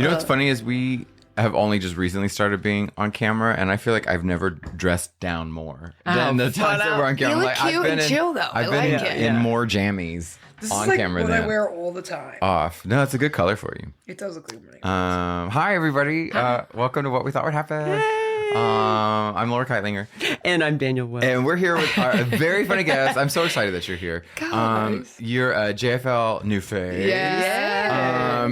You know what's funny is we have only just recently started being on camera, and I feel like I've never dressed down more than the times that we're on camera. You look cute and chill, though. I've been in more jammies on camera what than I wear all the time. off. No, it's a good color for you. It does look like money. Hi, everybody. Welcome to What We Thought Would Happen. I'm Laura Kightlinger. And I'm Daniel Wells. And we're here with our very funny guest. I'm so excited that you're here. You're a JFL new face. Yes.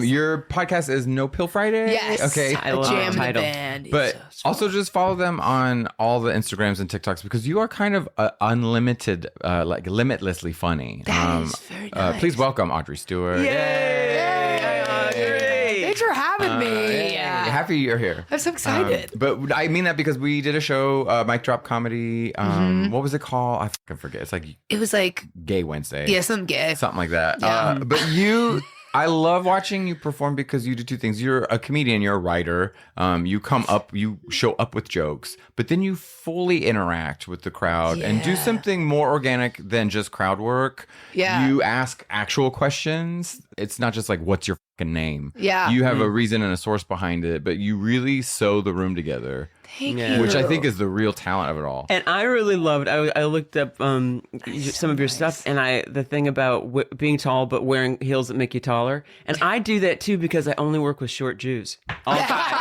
Your podcast is No Pill Friday. Yes. Okay. I love Jam the title. band. But also just follow them on all the Instagrams and TikToks because you are kind of unlimited, like limitlessly funny. That is very nice. Please welcome Audrey Stewart. Yay! Audrey! Thanks for having me. Happy you're here. I'm so excited. But I mean that because we did a show, Mic Drop Comedy. What was it called? I fucking forget. It's like It was like, Gay Wednesday. yeah, some gay. Something like that. Yeah. But I love watching you perform because you do two things. You're a comedian, you're a writer. You come up, you show up with jokes, but then you fully interact with the crowd and do something more organic than just crowd work. Yeah. You ask actual questions. It's not just like, what's your fucking name? Yeah. You have a reason and a source behind it, but you really sew the room together. Thank Yeah. you. Which I think is the real talent of it all. And I really loved. I looked up some of your stuff, and the thing about being tall but wearing heels that make you taller. And I do that too because I only work with short Jews. All the time.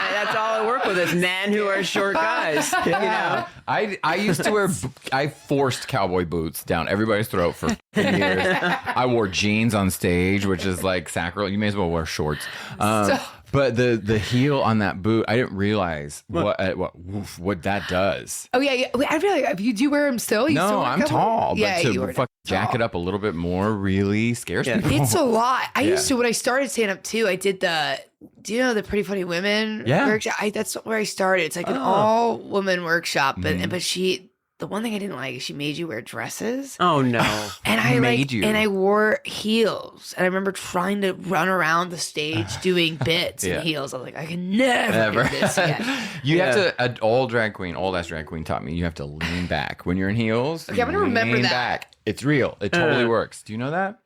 And that's all I work with is men who are short guys. You know. I used to wear, I forced cowboy boots down everybody's throat for years. I wore jeans on stage, which is like sacrilege. You may as well wear shorts. But the heel on that boot, I didn't realize what that does. Oh, yeah. I feel like, you do wear them still? You still No, wear I'm them? tall, Yeah, but you to are fucking jack tall. it up a little bit more really scares people. It's a lot. I used to, when I started stand up too, I did do you know the Pretty Funny Women workshop? That's where I started. It's like an all woman workshop. But the one thing I didn't like is she made you wear dresses. Oh no. And I wore heels. And I remember trying to run around the stage doing bits in heels. I was like, I can never do this again. You have to, an old ass drag queen taught me, you have to lean back when you're in heels. Okay, I'm gonna remember lean that. back. It's real. It totally works. Do you know that?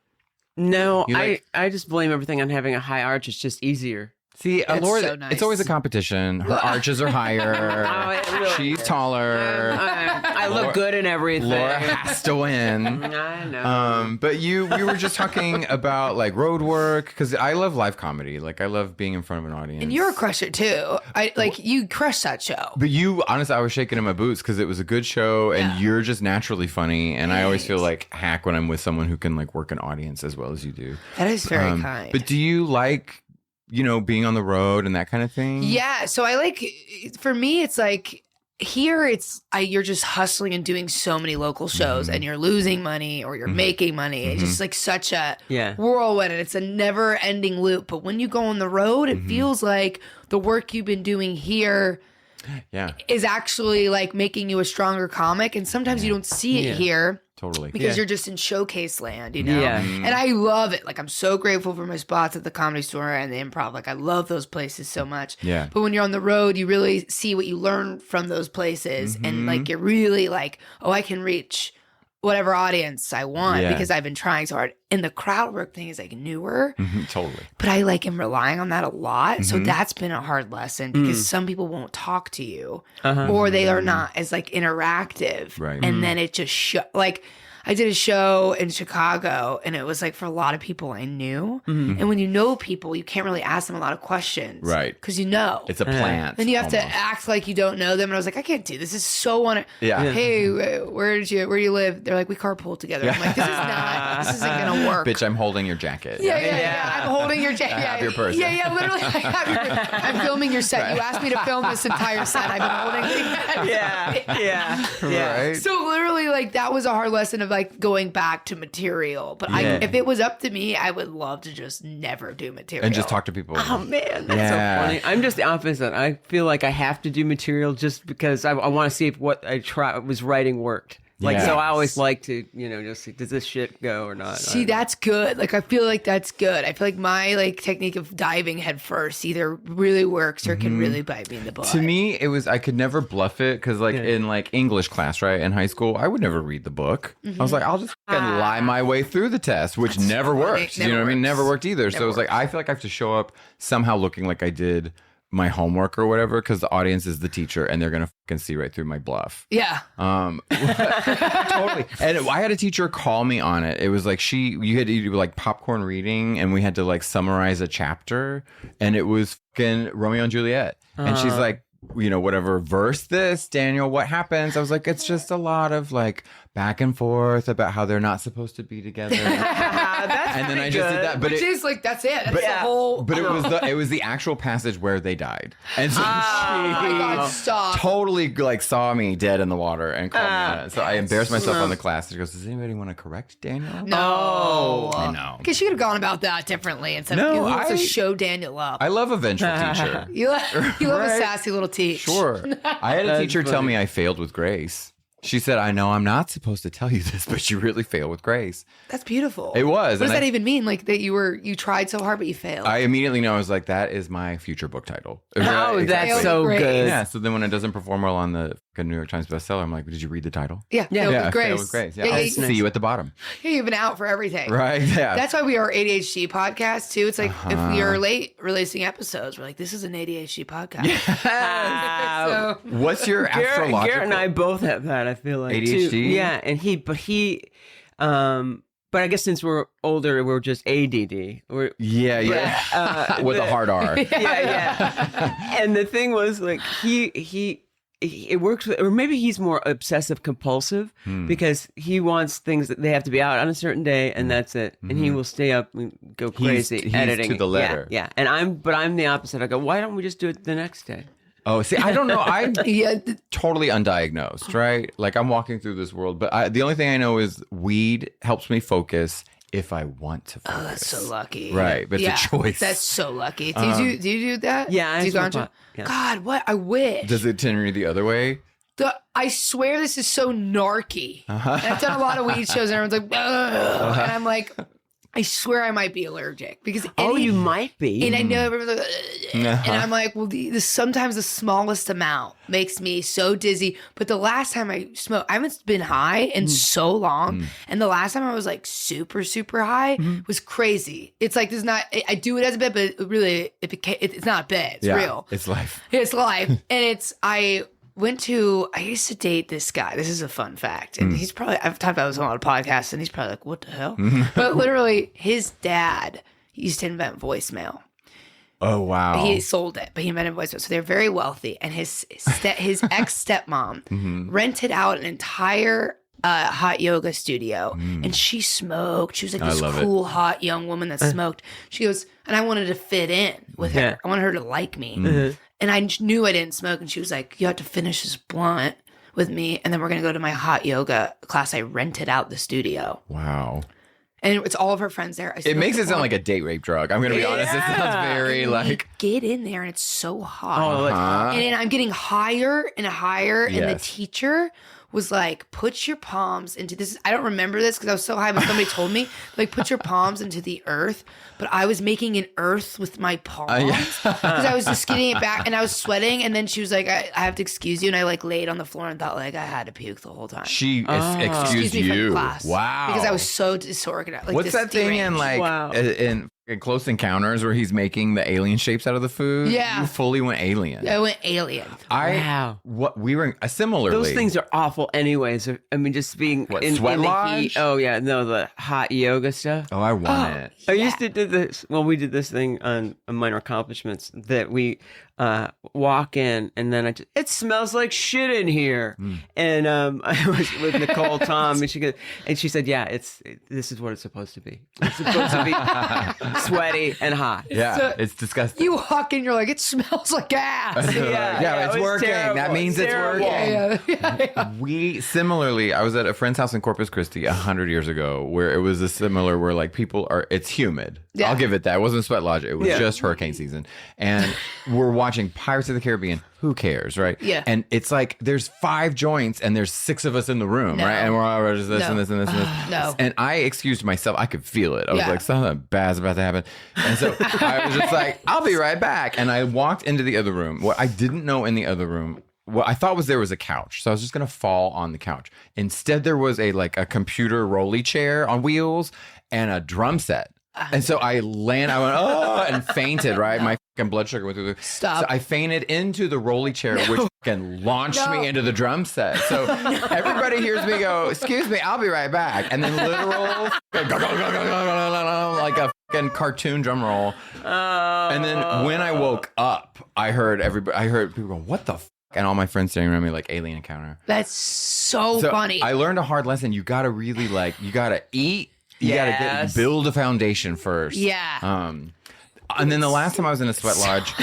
No, You I just blame everything on having a high arch. It's just easier. See, Laura, so nice. it's always a competition. Her arches are higher. Oh, it really She's taller. I look good in everything. Laura has to win. I know. But we were just talking about like road work because I love live comedy. Like I love being in front of an audience. And you're a crusher too. You crushed that show. But honestly, I was shaking in my boots because it was a good show and you're just naturally funny. And I always feel like hack when I'm with someone who can like work an audience as well as you do. That is very kind. But do you like, being on the road and that kind of thing? Yeah. So for me, it's like here you're just hustling and doing so many local shows and you're losing money or you're making money. It's just like such a whirlwind and it's a never ending loop. But when you go on the road, it feels like the work you've been doing here is actually like making you a stronger comic. And sometimes you don't see it here. Totally. Because you're just in showcase land, you know? Yeah. And I love it. Like, I'm so grateful for my spots at the Comedy Store and the Improv. Like, I love those places so much. Yeah. But when you're on the road, you really see what you learn from those places. And, like, you're really like, oh, I can reach whatever audience I want because I've been trying so hard. And the crowd work thing is, like, newer. Totally. But I, like, am relying on that a lot. So that's been a hard lesson because some people won't talk to you or they are not as, like, interactive. Right. And then it just like, I did a show in Chicago and it was like for a lot of people I knew. And when you know people, you can't really ask them a lot of questions. Right. Because you know. It's a plant. Then you have to almost. act like you don't know them. And I was like, I can't do this. This is so Yeah. Hey, where do you live? They're like, we carpool together. I'm like, this isn't going to work. Bitch, I'm holding your jacket. Yeah. I'm holding your jacket. I have your purse. Yeah. Literally, I'm filming your set. You asked me to film this entire set. I've been holding. Yeah. Right. So literally, like that was a hard lesson of like going back to material. But if it was up to me, I would love to just never do material And just talk to people. Oh man, that's so funny. I'm just the opposite. I feel like I have to do material just because I want to see if what I was writing worked. Like, Yeah. so I always like to, just see, does this shit go or not? See, that's good. Like, I feel like that's good. I feel like my technique of diving head first either really works or can really bite me in the butt. To me, it was I could never bluff it because in English class, right, in high school, I would never read the book. I was like, I'll just fucking lie my way through the test, which never worked. You know what I mean? Never worked either. So it was like I feel like I have to show up somehow looking like I did my homework or whatever because the audience is the teacher and they're gonna fucking see right through my bluff. Yeah. Totally. And I had a teacher call me on it. It was like you had to do like popcorn reading and we had to like summarize a chapter and it was fucking Romeo and Juliet. And she's like, whatever verse this, Daniel, what happens? I was like, it's just a lot of like back and forth about how they're not supposed to be together. And then I just did that. But Which is like, that's it. That's the whole. But it was the actual passage where they died. And so Oh my God, stop. totally like saw me dead in the water and called me on it. So I embarrassed myself on the class. She goes, does anybody want to correct Daniel? No. I know. Because she could have gone about that differently instead of to show Daniel up. I love a vengeful teacher. You love a sassy little teach. Sure. I had a teacher tell me I failed with grace. She said, I know I'm not supposed to tell you this, but you really failed with grace. That's beautiful. It was. What does that even mean? Like that you tried so hard, but you failed? I immediately know. I was like, that is my future book title. Oh, that's so Great. good. Yeah. So then when it doesn't perform well on the New York Times bestseller, I'm like, did you read the title? Yeah. Failed with grace. Failed with grace. Yeah. Yeah, I'll yeah, see you at the bottom. Yeah, you've been out for everything. Right. Yeah. That's why we are ADHD podcast too. It's like if you're late releasing episodes, we're like, this is an ADHD podcast. So, What's your astrological? Garrett and I both have that, I feel like. ADHD? Too. Yeah, and but I guess since we're older, we're just ADD. Yeah. With a hard R. Yeah. And the thing was, like, it works with, or maybe he's more obsessive compulsive because he wants things that they have to be out on a certain day and that's it. And he will stay up and go crazy he's editing to the letter. Yeah. And I'm the opposite. I go, why don't we just do it the next day? Oh, see, I don't know. I'm totally undiagnosed, right? Like I'm walking through this world, but the only thing I know is weed helps me focus if I want to focus. oh, that's so lucky. Right, but it's a choice. That's so lucky. Do you do that? Yeah, I do you smoke go into- pot, yeah. God, what I wish. Does it tend you the other way? I swear this is so narky. And I've done a lot of weed shows and everyone's like, ugh. And I'm like, I swear I might be allergic because You might be. and I know everyone's like, ugh. And I'm like, well, sometimes the smallest amount makes me so dizzy. But the last time I smoked, I haven't been high in so long, and the last time I was like super super high was crazy. It's like there's not. I do it as a bit, but really, it's not a bit. It's real. It's life. It's life, and I used to date this guy. This is a fun fact. And he's probably, I've talked about this on a lot of podcasts, and he's probably like, what the hell? But literally, his dad used to invent voicemail. Oh, wow. He sold it, but he invented voicemail. So they're very wealthy. And his ex-stepmom rented out an entire hot yoga studio. And she smoked. She was like this cool, hot young woman that smoked. She goes, and I wanted to fit in with her. I wanted her to like me. And I knew I didn't smoke. And she was like, you have to finish this blunt with me. And then we're going to go to my hot yoga class. I rented out the studio. Wow. And it's all of her friends there. It makes it sound like a date rape drug. I'm going to be honest. It sounds very like. Get in there and it's so hot. Uh-huh. And then I'm getting higher and higher. And the Yes. teacher was like, put your palms into this. I don't remember this because I was so high, but somebody told me, like, put your palms into the earth. But I was making an earth with my palms because I was just getting it back and I was sweating. And then she was like, I have to excuse you. And I like laid on the floor and thought like I had to puke the whole time. She excused me you. from class. Wow. Because I was so disorganized. Like, What's that thing in like in Close Encounters where he's making the alien shapes out of the food? Yeah. You fully went alien. I went alien. We were similarly. Those things are awful anyways. I mean, just being in Sweat the lodge? heat. Oh, yeah. No, the hot yoga stuff. Oh, I want it. I used to do this. Well, we did this thing on Minor Accomplishments that we walk in and then it smells like shit in here. And I was with Nicole Tom and she said, yeah, this is what it's supposed to be. It's supposed to be sweaty and hot. Yeah, So it's disgusting. You walk in, you're like, it smells like ass. Yeah, it's it was working. terrible. That means it's Terrible. working. We similarly, I was at a friend's house in Corpus Christi 100 years ago where it was a similar where like people are, it's humid. Yeah. I'll give it that. It wasn't sweat lodge. It was just hurricane season. And we're watching Pirates of the Caribbean. Who cares, right? Yeah. And it's like there's 5 joints and there's 6 of us in the room, right? And we're all just this and this and this and this. No. And I excused myself. I could feel it. I was like, something bad's about to happen. And so I was just like, I'll be right back. And I walked into the other room. What I didn't know in the other room, what I thought was there was a couch. So I was just going to fall on the couch. Instead, there was a computer rolly chair on wheels and a drum set. And so I went, and fainted, right? My fucking blood sugar went through the Stop. So I fainted into the rolly chair, which fucking launched me into the drum set. So everybody hears me go, excuse me, I'll be right back. And then literal, like a fucking cartoon drum roll. And then when I woke up, I heard people go, what the fuck? And all my friends staring around me like alien encounter. That's so funny. I learned a hard lesson. You got to really you got to eat. You gotta build a foundation first. Yeah. And then the last time I was in a sweat lodge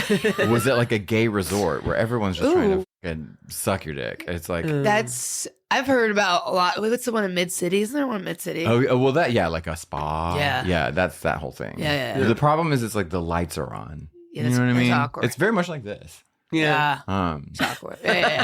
was at like a gay resort where everyone's just trying to fucking suck your dick. It's like I've heard about a lot. What's the one in Mid City? Isn't there one in Mid City? Oh well, like a spa. Yeah, that's that whole thing. Yeah. The problem is it's like the lights are on. Yeah, you know what I mean? Awkward. It's very much like this. Yeah. It's awkward.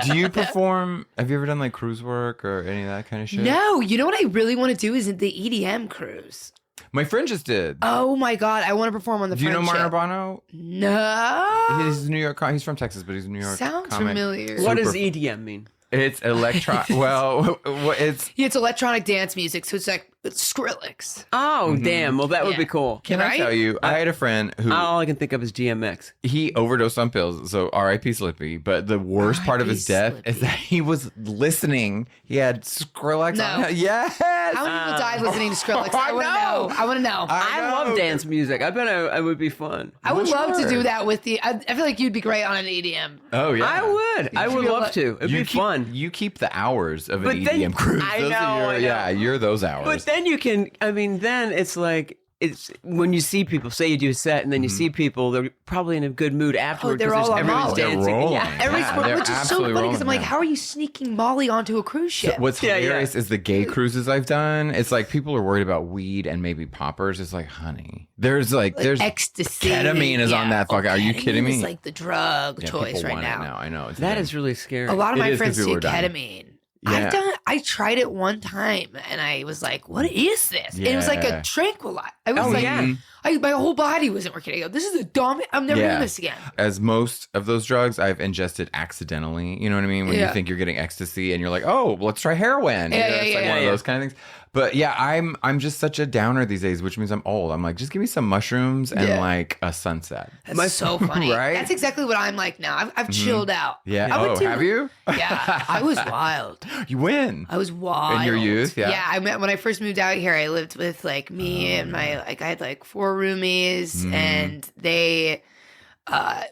Do you perform? Have you ever done like cruise work or any of that kind of shit? No. You know what I really want to do is the EDM cruise. My friend just did. Oh my God. I want to perform on the Do you know Friendship. Martin Urbano? No. He's New York. He's from Texas, but he's a New York. Sounds comic. familiar. What does EDM mean? It's electron. Well, it's. Yeah, it's electronic dance music, so it's like Skrillex. Oh, damn. Well, that would be cool. Can I tell you? I had a friend who all I can think of is GMX. he overdosed on pills. So R.I.P. Slippy. But the worst part of his death is that he was listening. He had Skrillex No. on. Yes. How many people died listening to Skrillex? I want to know. I want to know. I love dance music. I bet it would be fun. I would love to do that with I feel like you'd be great on an EDM. Oh yeah. I would love to. It'd be fun. You keep the hours of But an then- EDM cruise. I Those know, are I know. Yeah, you're those hours. But then you can, then it's like, it's when you see people, say you do a set and then you see people, they're probably in a good mood afterwards. they're all on everyone's Molly. They're dancing. rolling. Which is so absolutely funny because I'm rolling, like, how are you sneaking Molly onto a cruise ship? What's hilarious is the gay cruises I've done. It's like people are worried about weed and maybe poppers. It's like, honey, there's ecstasy. ketamine is on that fucking. Are you kidding me? It's like the drug choice people right want it now. I know. That is really scary. A lot of It my is 'cause friends people take are dying. ketamine. Yeah. I tried it one time and I was like, what is this? And it was like Yeah. a tranquilizer. I was my whole body wasn't working. I go, this is the dumbest. I'm never doing this again. As most of those drugs I've ingested accidentally. You know what I mean? When you think you're getting ecstasy and you're like, oh, let's try heroin. It's like one of those kind of things. But yeah, I'm just such a downer these days, which means I'm old. I'm like, just give me some mushrooms and like a sunset. That's so funny. Right? That's exactly what I'm like now. I've chilled out. Yeah. Have you? Yeah. I was wild. You win. I was wild. In your youth? Yeah. Yeah. When I first moved out here, I lived with like me and my, I had 4 roomies and they,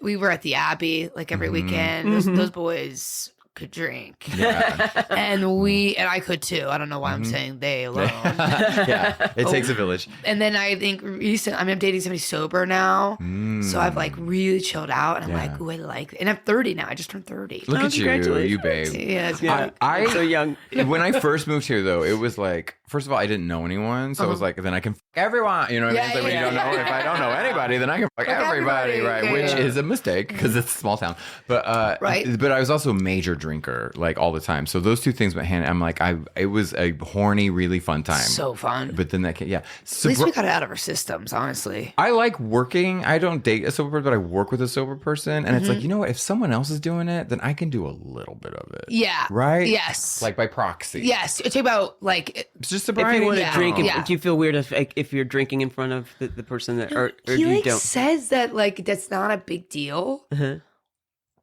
we were at the Abbey like every weekend. Those boys could drink. Yeah. and I could too. I don't know why I'm saying they alone. Yeah. It takes a village. And then I think I'm dating somebody sober now. So I've like really chilled out and I'm like, ooh, I like it. And I'm 30 now. I just turned 30. Look at you babe. Yeah. I so young. When I first moved here though, it was like, first of all, I didn't know anyone. So I was like, then I can fuck everyone. You know what I mean? It's like when you don't know, if I don't know anybody, then I can fuck everybody, right? Yeah, Which is a mistake because it's a small town. But but I was also a major drinker like all the time. So those two things went hand. I'm like, it was a horny, really fun time. So fun. But then At least we got it out of our systems, honestly. I like working. I don't date a sober person, but I work with a sober person. And it's like, you know what? If someone else is doing it, then I can do a little bit of it. Yeah. Right? Yes. Like by proxy. Yes. It's about like... It's just If you want to drink, Yeah. do you feel weird if you're drinking in front of the person that, or he you like don't? says that like that's not a big deal.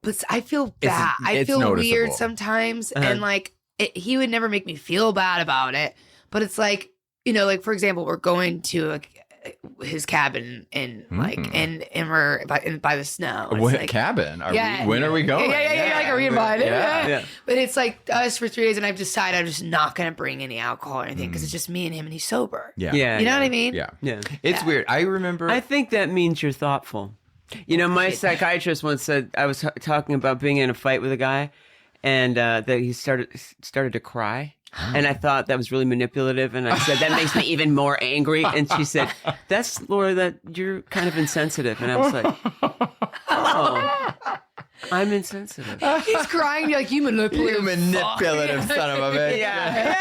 But I feel bad. I it's feel weird noticeable. sometimes. And like he would never make me feel bad about it. But it's like, like for example, we're going to his cabin in like and we're by the snow. It's What like, cabin? When are we going? Yeah. Like, are we invited? Yeah. But it's like us for 3 days, and I've decided I'm just not going to bring any alcohol or anything because it's just me and him, and he's sober. Yeah. You know what I mean? Yeah. Yeah. It's weird. I remember. I think that means you're thoughtful. My psychiatrist once said, I was talking about being in a fight with a guy and that he started to cry. And I thought that was really manipulative. And I said, that makes me even more angry. And she said, that's, Laura, that you're kind of insensitive. And I was like, oh. I'm insensitive. He's crying. You're like, you manipulative. You manipulative son of a bitch. Yeah.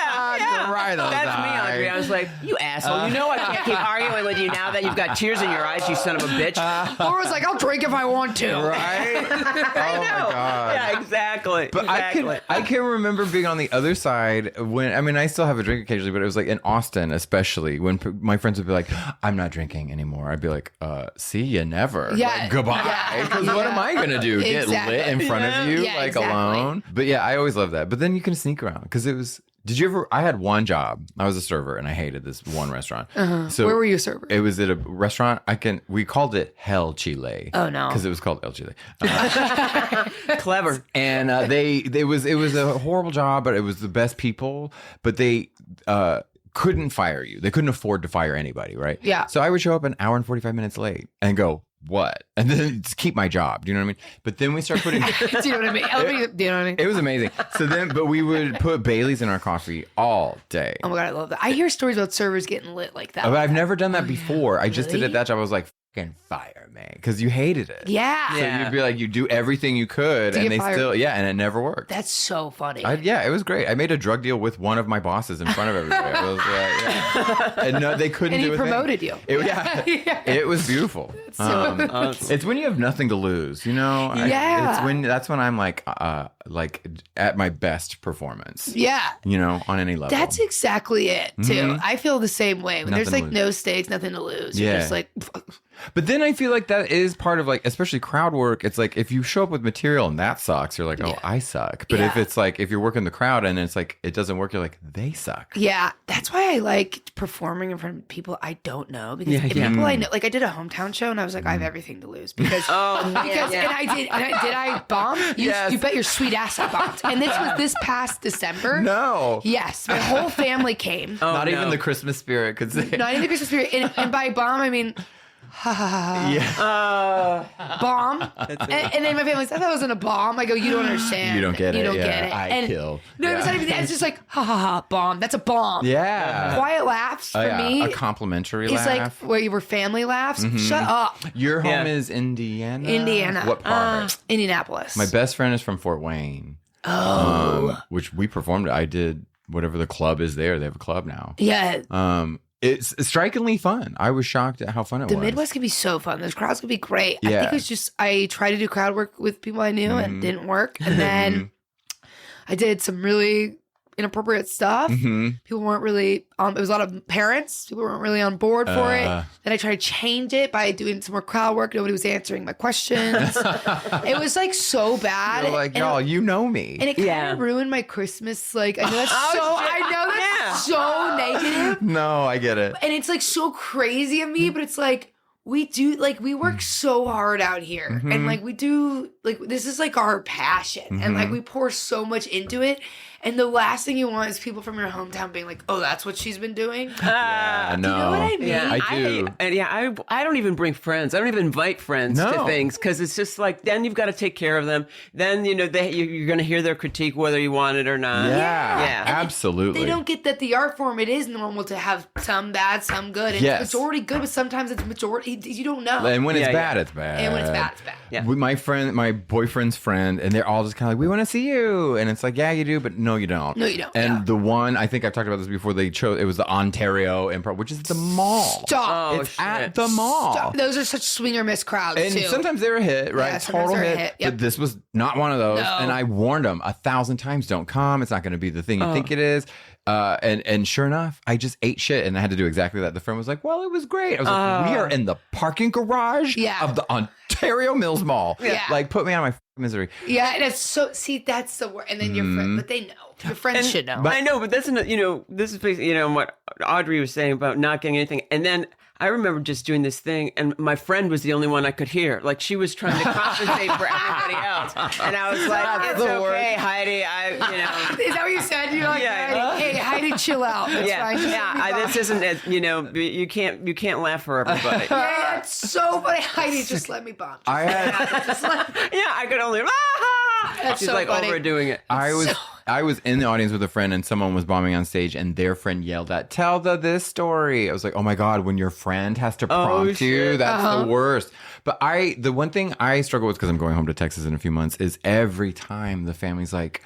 Cry those That's me, eyes. Audrey. I was like, you asshole. You know I can't keep arguing with you now that you've got tears in your eyes, you son of a bitch. Laura's like, I'll drink if I want to. Right? Oh my God. Yeah, exactly. But exactly. I can remember being on the other side when, I mean, I still have a drink occasionally, but it was like in Austin, especially when my friends would be like, I'm not drinking anymore. I'd be like, see you never. Yeah. Like, goodbye. Because what am I going to do? Exactly. Get lit in front of you Yeah, like exactly. alone? But yeah, I always loved that. But then you can sneak around because it was, did you ever, I had one job. I was a server and I hated this one restaurant. So Where were you a server? It was at a restaurant. We called it Hell Chile. Oh, no. Because it was called El Chile. Clever. And it was a horrible job, but it was the best people. But they couldn't fire you. They couldn't afford to fire anybody, right? Yeah. So I would show up an hour and 45 minutes late and go, what? And then just keep my job. Do you know what I mean? But then we start putting. Do you know what I mean? Do you know what I mean? It was amazing. So then, but we would put Baileys in our coffee all day. Oh my God, I love that. I hear stories about servers getting lit like that. But I've never done that before. I just did Really? it that job. I was like, fucking fire me, because you hated it. Yeah. So Yeah. you'd be like, you do everything you could, To and get they fired. still, and it never worked. That's so funny. Yeah, it was great. I made a drug deal with one of my bosses in front of everybody. I was like, and no, they couldn't And do he a thing. promoted you. It was beautiful. It's when you have nothing to lose, you know. Yeah. That's when I'm like at my best performance. Yeah. You know, on any level. That's exactly it, too. I feel the same way. When there's Nothing like to lose. no stakes, nothing to lose. You're Yeah. just like, But then I feel like that is part of like, especially crowd work. It's like if you show up with material and that sucks, you're like, oh, Yeah. I suck. But if Yeah. it's like if you're working the crowd and it's like it doesn't work, you're like, they suck. yeah, that's why I like performing in front of people I don't know. Because Yeah, if yeah. people I know, like I did a hometown show and I was like, I have everything to lose. Because, Oh, because yeah. did I bomb? Yes. You bet your sweet ass I bombed. And this was this past December. No. Yes, my whole family came. Oh, Not no. even the Christmas spirit could say. Not in the Christmas spirit. And by bomb, I mean, Yeah. bomb. And then my family's, I thought it wasn't a bomb. I go, you don't understand. You don't get it. You don't Yeah. get it. I And- kill. No, Yeah. it's not even that. It's just like, ha ha ha, bomb. That's a bomb. Yeah. Quiet laughs for Yeah. me A complimentary is laugh. like where you were family laughs. Shut up. Your home Yeah. is Indiana? Indiana. What part? Indianapolis. My best friend is from Fort Wayne. Which we performed. I did whatever the club is there. They have a club now. Yeah. It's strikingly fun. I was shocked at how fun it The was. Midwest could be so fun. Those crowds could be great. I Yeah. think it was just, I tried to do crowd work with people I knew and it didn't work. And then I did some really inappropriate stuff. People weren't really it was a lot of parents. People weren't really on board for it. Then I tried to change it by doing some more crowd work. Nobody was answering my questions. It was like so bad. You're like, And- y'all, you know me. And it kind Yeah. of ruined my Christmas. Like, I know that's Oh, shit. so negative. No, I get it. And it's like so crazy of me, but it's like, we work so hard out here. And like, we do, like, this is like our passion. And like, we pour so much into it. And the last thing you want is people from your hometown being like, oh, that's what she's been doing. Yeah, no. Do you know what I mean? Yeah, I do. I don't even bring friends. I don't even invite friends to No. things because it's just like then you've got to take care of them. Then you're going to hear their critique whether you want it or not. Yeah, Yeah. absolutely. They don't get that the art form, it is normal to have some bad, some good. And Yes. it's majority good, but sometimes it's majority, you don't know. And when it's Yeah, bad, yeah. it's bad. And when it's bad, it's bad. Yeah. With my boyfriend's friend, and they're all just kind of like, we want to see you. And it's like, yeah, you do, but no, you don't. No, you don't. And Yeah. the one, I think I've talked about this before, they chose, it was the Ontario Improv, which is the mall. Stop. Oh, It's shit. at the mall. Stop. Those are such swing or miss crowds, And too. sometimes they're a hit, right? Yeah, sometimes Total they're a hit. hit, yep. But this was not one of those. No. And I warned them 1,000 times, don't come. It's not going to be the thing you think it is. And sure enough, I just ate shit and I had to do exactly that. The friend was like, well, it was great. I was like, we are in the parking garage Yeah. of the Ontario Mills Mall. Yeah. Like, put me out of my misery. Yeah, and it's so, see, that's the word. And then your friend, but they know. Your friends should know. I know, but that's this is basically, what Audrey was saying about not getting anything. And then I remember just doing this thing, and my friend was the only one I could hear. Like she was trying to compensate for everybody else, and I was like, That's "It's the okay, worst. Heidi. Is that what you said? You're like, Yeah. hey, Heidi, chill out. That's fine. Just let me This talk. isn't as you can't laugh for everybody. Yeah, it's so funny. Heidi, just let me bomb. I had. Just let, Yeah, I could only. That's She's so like funny. overdoing it. I was I was in the audience with a friend and someone was bombing on stage and their friend yelled at, tell this story. I was like, oh my God, when your friend has to prompt you, that's the worst. But the one thing I struggle with, because I'm going home to Texas in a few months, is every time the family's like,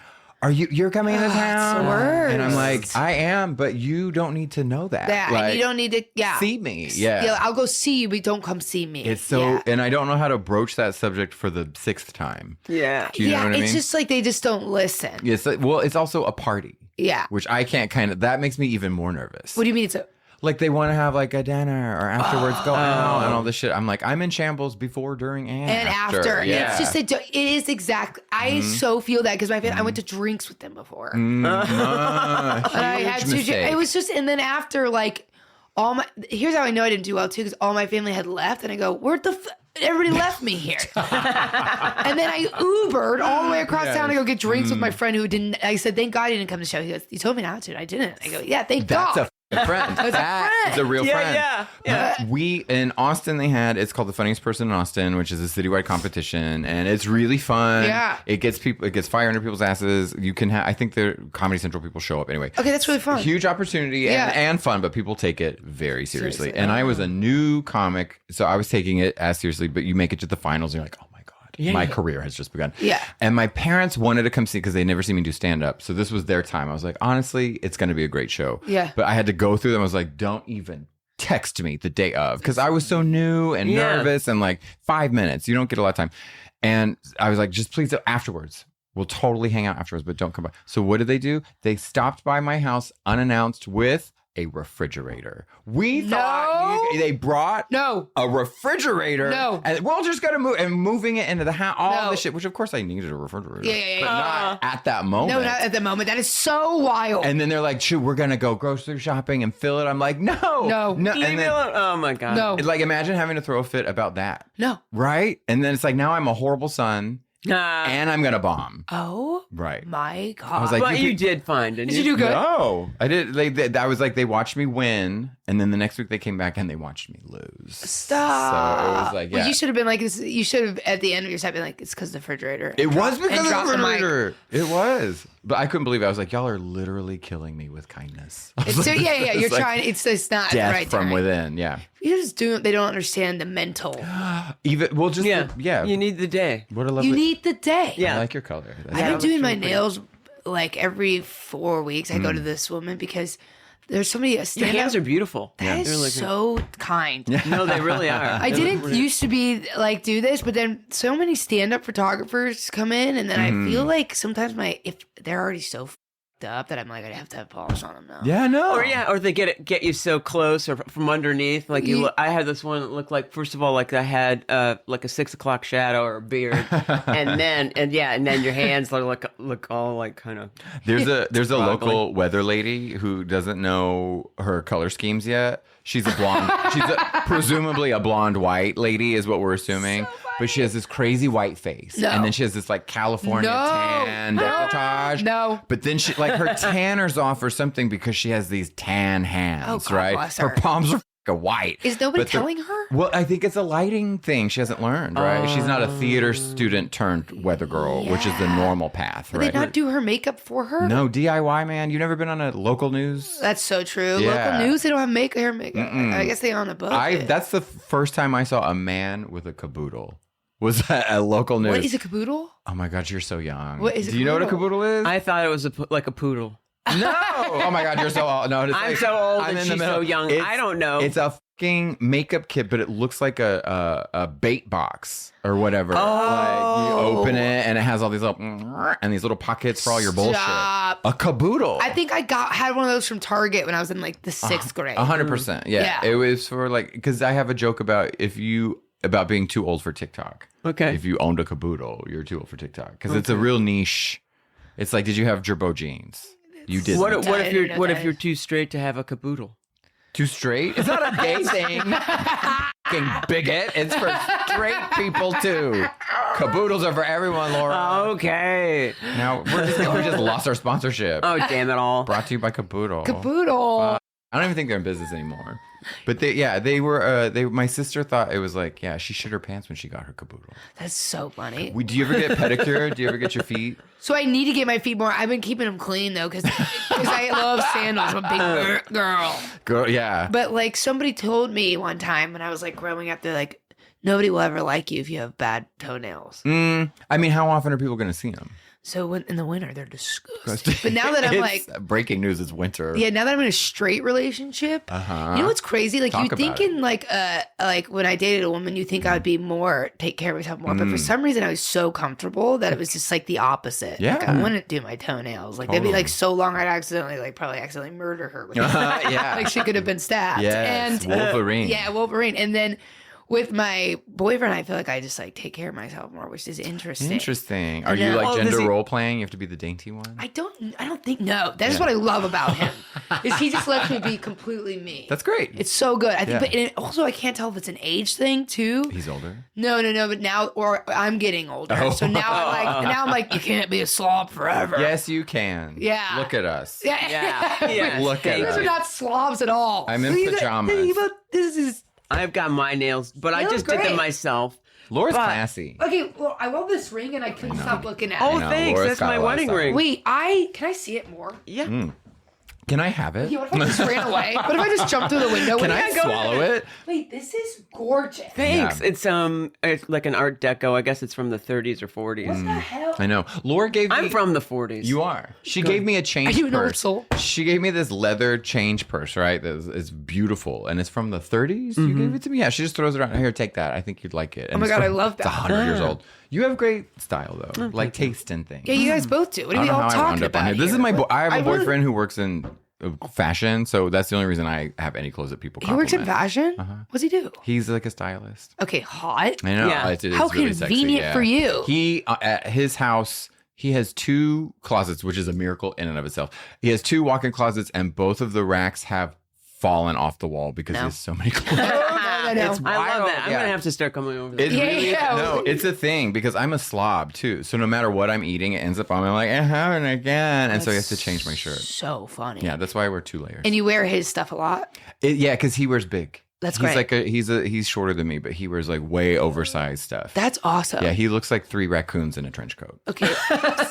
you're coming into town? It's the worst. And I'm like, I am, but you don't need to know that. Yeah, like, and you don't need to see me. Yeah. I'll go see you, but don't come see me. It's so, and I don't know how to broach that subject for the 6th time. Yeah. Do you know what I mean? It's just like they just don't listen. Yes. Well, it's also a party. Yeah. Which I can't that makes me even more nervous. What do you mean it's a... Like they want to have like a dinner or afterwards go out and all this shit. I'm like, I'm in shambles before, during, and after. Yeah. It's just it is exactly. I so feel that because I went to drinks with them before. And I had to. It was just, and then after like here's how I know I didn't do well too, because all my family had left, and I go, everybody left me here. And then I Ubered all the way across town to go get drinks with my friend who didn't. I said, thank God he didn't come to the show. He goes, you told me not to. I didn't. I go, yeah, thank God. That's a friend. That's a real friend. Yeah. We in Austin it's called The Funniest Person in Austin, which is a citywide competition, and it's really fun. Yeah. It gets fire under people's asses. You can I think the Comedy Central people show up anyway. Okay, that's really fun. Huge opportunity and fun, but people take it very seriously. And I was a new comic, so I was taking it as seriously, but you make it to the finals and you're like, oh my God. My career has just begun. Yeah. And my parents wanted to come see because they never see me do stand up. So this was their time. I was like, honestly, it's going to be a great show. Yeah. But I had to go through them. I was like, don't even text me the day of, because I was so new and nervous and like 5 minutes. You don't get a lot of time. And I was like, just please afterwards. We'll totally hang out afterwards, but don't come by. So what did they do? They stopped by my house unannounced with a refrigerator. We thought they brought a refrigerator. And we're just going to move and moving it into the house. All this shit, which of course I needed a refrigerator. Yeah. But not at that moment. No, not at the moment. That is so wild. And then they're like, shoot, we're going to go grocery shopping and fill it. I'm like, no. Leave me alone. Oh my God. No. It's like, imagine having to throw a fit about that. No. Right? And then it's like, now I'm a horrible son. And I'm gonna bomb. Oh, right. My God! I was like, but you did fine, didn't you? Did you do good? No, I did. I was like, they watched me win, and then the next week they came back and they watched me lose. Stop. So it was like, Well, you should have been like this. You should have at the end of your set been like, it's because of the refrigerator. It was because of the refrigerator. It was, but I couldn't believe it. I was like, y'all are literally killing me with kindness. Yeah. You're like trying. It's not death right from within. Yeah. You just do. They don't understand the mental. Even You need the day. What a lovely. You need the day. Yeah. I like your color. I've been doing my nails like every 4 weeks. I go to this woman because there's somebody. Your hands are beautiful. That is so kind. No, they really are. I didn't used to be like do this, but then so many stand-up photographers come in, and then I feel like sometimes if they're already so up that I'm like, I have to have polish on them now. Yeah, no. Or they get you so close or from underneath. Like I had this one that looked like, first of all, like I had like a 6 o'clock shadow or a beard, and then your hands look all like kind of. There's a local weather lady who doesn't know her color schemes yet. She's a blonde. Presumably a blonde white lady is what we're assuming. So but she has this crazy white face. No. And then she has this like California tan decolletage. No. But then she like her tanner's off or something because she has these tan hands, God right? bless Her her. palms are white. Is nobody telling her? Well, I think it's a lighting thing. She hasn't learned, right? She's not a theater student turned weather girl, which is the normal path, right? Did they not do her makeup for her? No, DIY, man. You never been on a local news? That's so true. Yeah. Local news, they don't have hair makeup. I guess they on a budget. That's the first time I saw a man with a caboodle. Was that a local news? What is a caboodle? Oh my God, you're so young. What is Do you know what a caboodle is? I thought it was like a poodle. No. Oh my God, you're so old. No, I'm so old and she's so young. I don't know. It's a fucking makeup kit, but it looks like a bait box or whatever. Like you open it and it has all these little pockets for all your bullshit. A caboodle. I think I had one of those from Target when I was in like the 6th grade. 100%. Yeah. It was for like, because I have a joke about about being too old for TikTok. Okay. If you owned a caboodle, you're too old for TikTok because it's a real niche. It's like, did you have Gerbo jeans? You did. What if you're too straight to have a caboodle? Too straight? It's not a gay thing. Fucking bigot. It's for straight people too. Caboodles are for everyone, Laura. Okay. Now we just lost our sponsorship. Oh, damn it all. Brought to you by Caboodle. Caboodle. I don't even think they're in business anymore. But they were. My sister thought it was like, she shit her pants when she got her caboodle. That's so funny. Do you ever get pedicure? Do you ever get your feet? So I need to get my feet more. I've been keeping them clean though, because I love sandals. I'm a big girl. Girl, yeah. But like somebody told me one time when I was like growing up, they're like, nobody will ever like you if you have bad toenails. I mean, how often are people going to see them? So in the winter, they're disgusting. But now that I'm like... breaking news, it's winter. Yeah, now that I'm in a straight relationship, you know what's crazy? Like, you think in like when I dated a woman, you think I would be more, take care of myself more. But for some reason, I was so comfortable that it was just like the opposite. Yeah. Like, I wouldn't do my toenails. Like, they'd be like so long, I'd probably accidentally murder her. With Yeah. Like, she could have been stabbed. Yes, And, Wolverine. Wolverine. And then... with my boyfriend, I feel like I just like take care of myself more, which is interesting. Interesting. Are you like gender role playing? You have to be the dainty one? I don't think, no. That's what I love about him, is he just lets me be completely me. That's great. It's so good. I think, but also I can't tell if it's an age thing too. He's older? No, but now, or I'm getting older. So now I'm like, you can't be a slob forever. Yes, you can. Yeah. Look at us. Yeah. Look at These us. are not slobs at all. I'm in pajamas. This is... I've got my nails, but I just did them myself. Laura's classy. Okay, well, I love this ring and I couldn't stop looking at it. Oh, thanks. Laura's That's got my a lot of wedding stuff. ring. Wait, can I see it more? Yeah. Can I have it? Yeah, what if I just ran away? What if I just jumped through the window? Can I swallow it? Wait, this is gorgeous. Thanks. Yeah. It's like an Art Deco. I guess it's from the 30s or 40s. What the hell? I know. Laura gave me... I'm from the 40s. You are. She gave me a change Are you an old purse. soul? She gave me this leather change purse, right? That is beautiful. And it's from the 30s. You gave it to me? Yeah, she just throws it around. Here, take that. I think you'd like it. And Oh my it's God, from- I love that. It's 100 years old. You have great style, though. Like taste and things. Yeah, you guys both do. What are I we don't know all how I wound talking up on about here. This here? is my... I have a really- boyfriend who works in fashion, so that's the only reason I have any clothes that people He compliment. works in fashion? What's he do? He's like a stylist. Okay, hot. I know. Yeah. It's How really sexy, convenient yeah. for you. He at his house, he has 2 closets, which is a miracle in and of itself. He has 2 walk-in closets, and both of the racks have fallen off the wall because he has so many clothes. I know. It's I love wild, that. I'm yeah. going to have to start coming over there. It's no, it's a thing because I'm a slob too. So no matter what I'm eating, it ends up on me like, I have it again. And so I have to change my shirt. So funny. Yeah, that's why I wear 2 layers. And you wear his stuff a lot? Yeah, because he wears big. That's he's great. like he's shorter than me, but he wears like way oversized stuff. That's awesome. Yeah, he looks like 3 raccoons in a trench coat. Okay.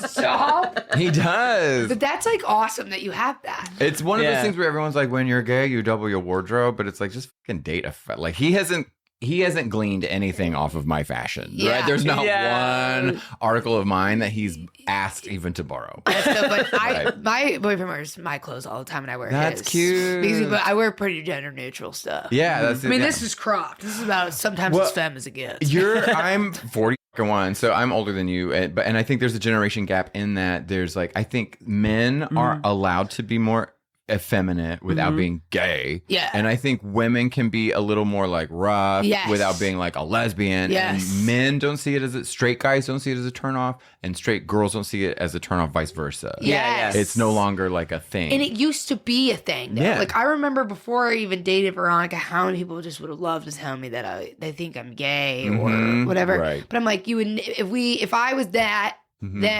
Stop. He does. But that's like awesome that you have that. It's one of those things where everyone's like, when you're gay, you double your wardrobe, but it's like just fucking date like he hasn't gleaned anything off of my fashion. Yeah. Right? There's not one article of mine that he's asked even to borrow. That's good, but my boyfriend wears my clothes all the time and I wear That's his. cute. But I wear pretty gender neutral stuff. Yeah, that's it. I mean, yeah. this is cropped. This is about sometimes as femme as it gets. I'm 41, so I'm older than you, and I think there's a generation gap in that. There's like, I think men are allowed to be more effeminate without being gay. Yeah. And I think women can be a little more like rough Yes. without being like a lesbian. Yes. And men don't see it as straight guys don't see it as a turnoff, and straight girls don't see it as a turnoff, vice versa. Yes. It's no longer like a thing. And it used to be a thing. Though. Yeah. Like I remember before I even dated Veronica, how many people just would have loved to tell me that they think I'm gay or whatever. Right. But I'm like, you would if I was that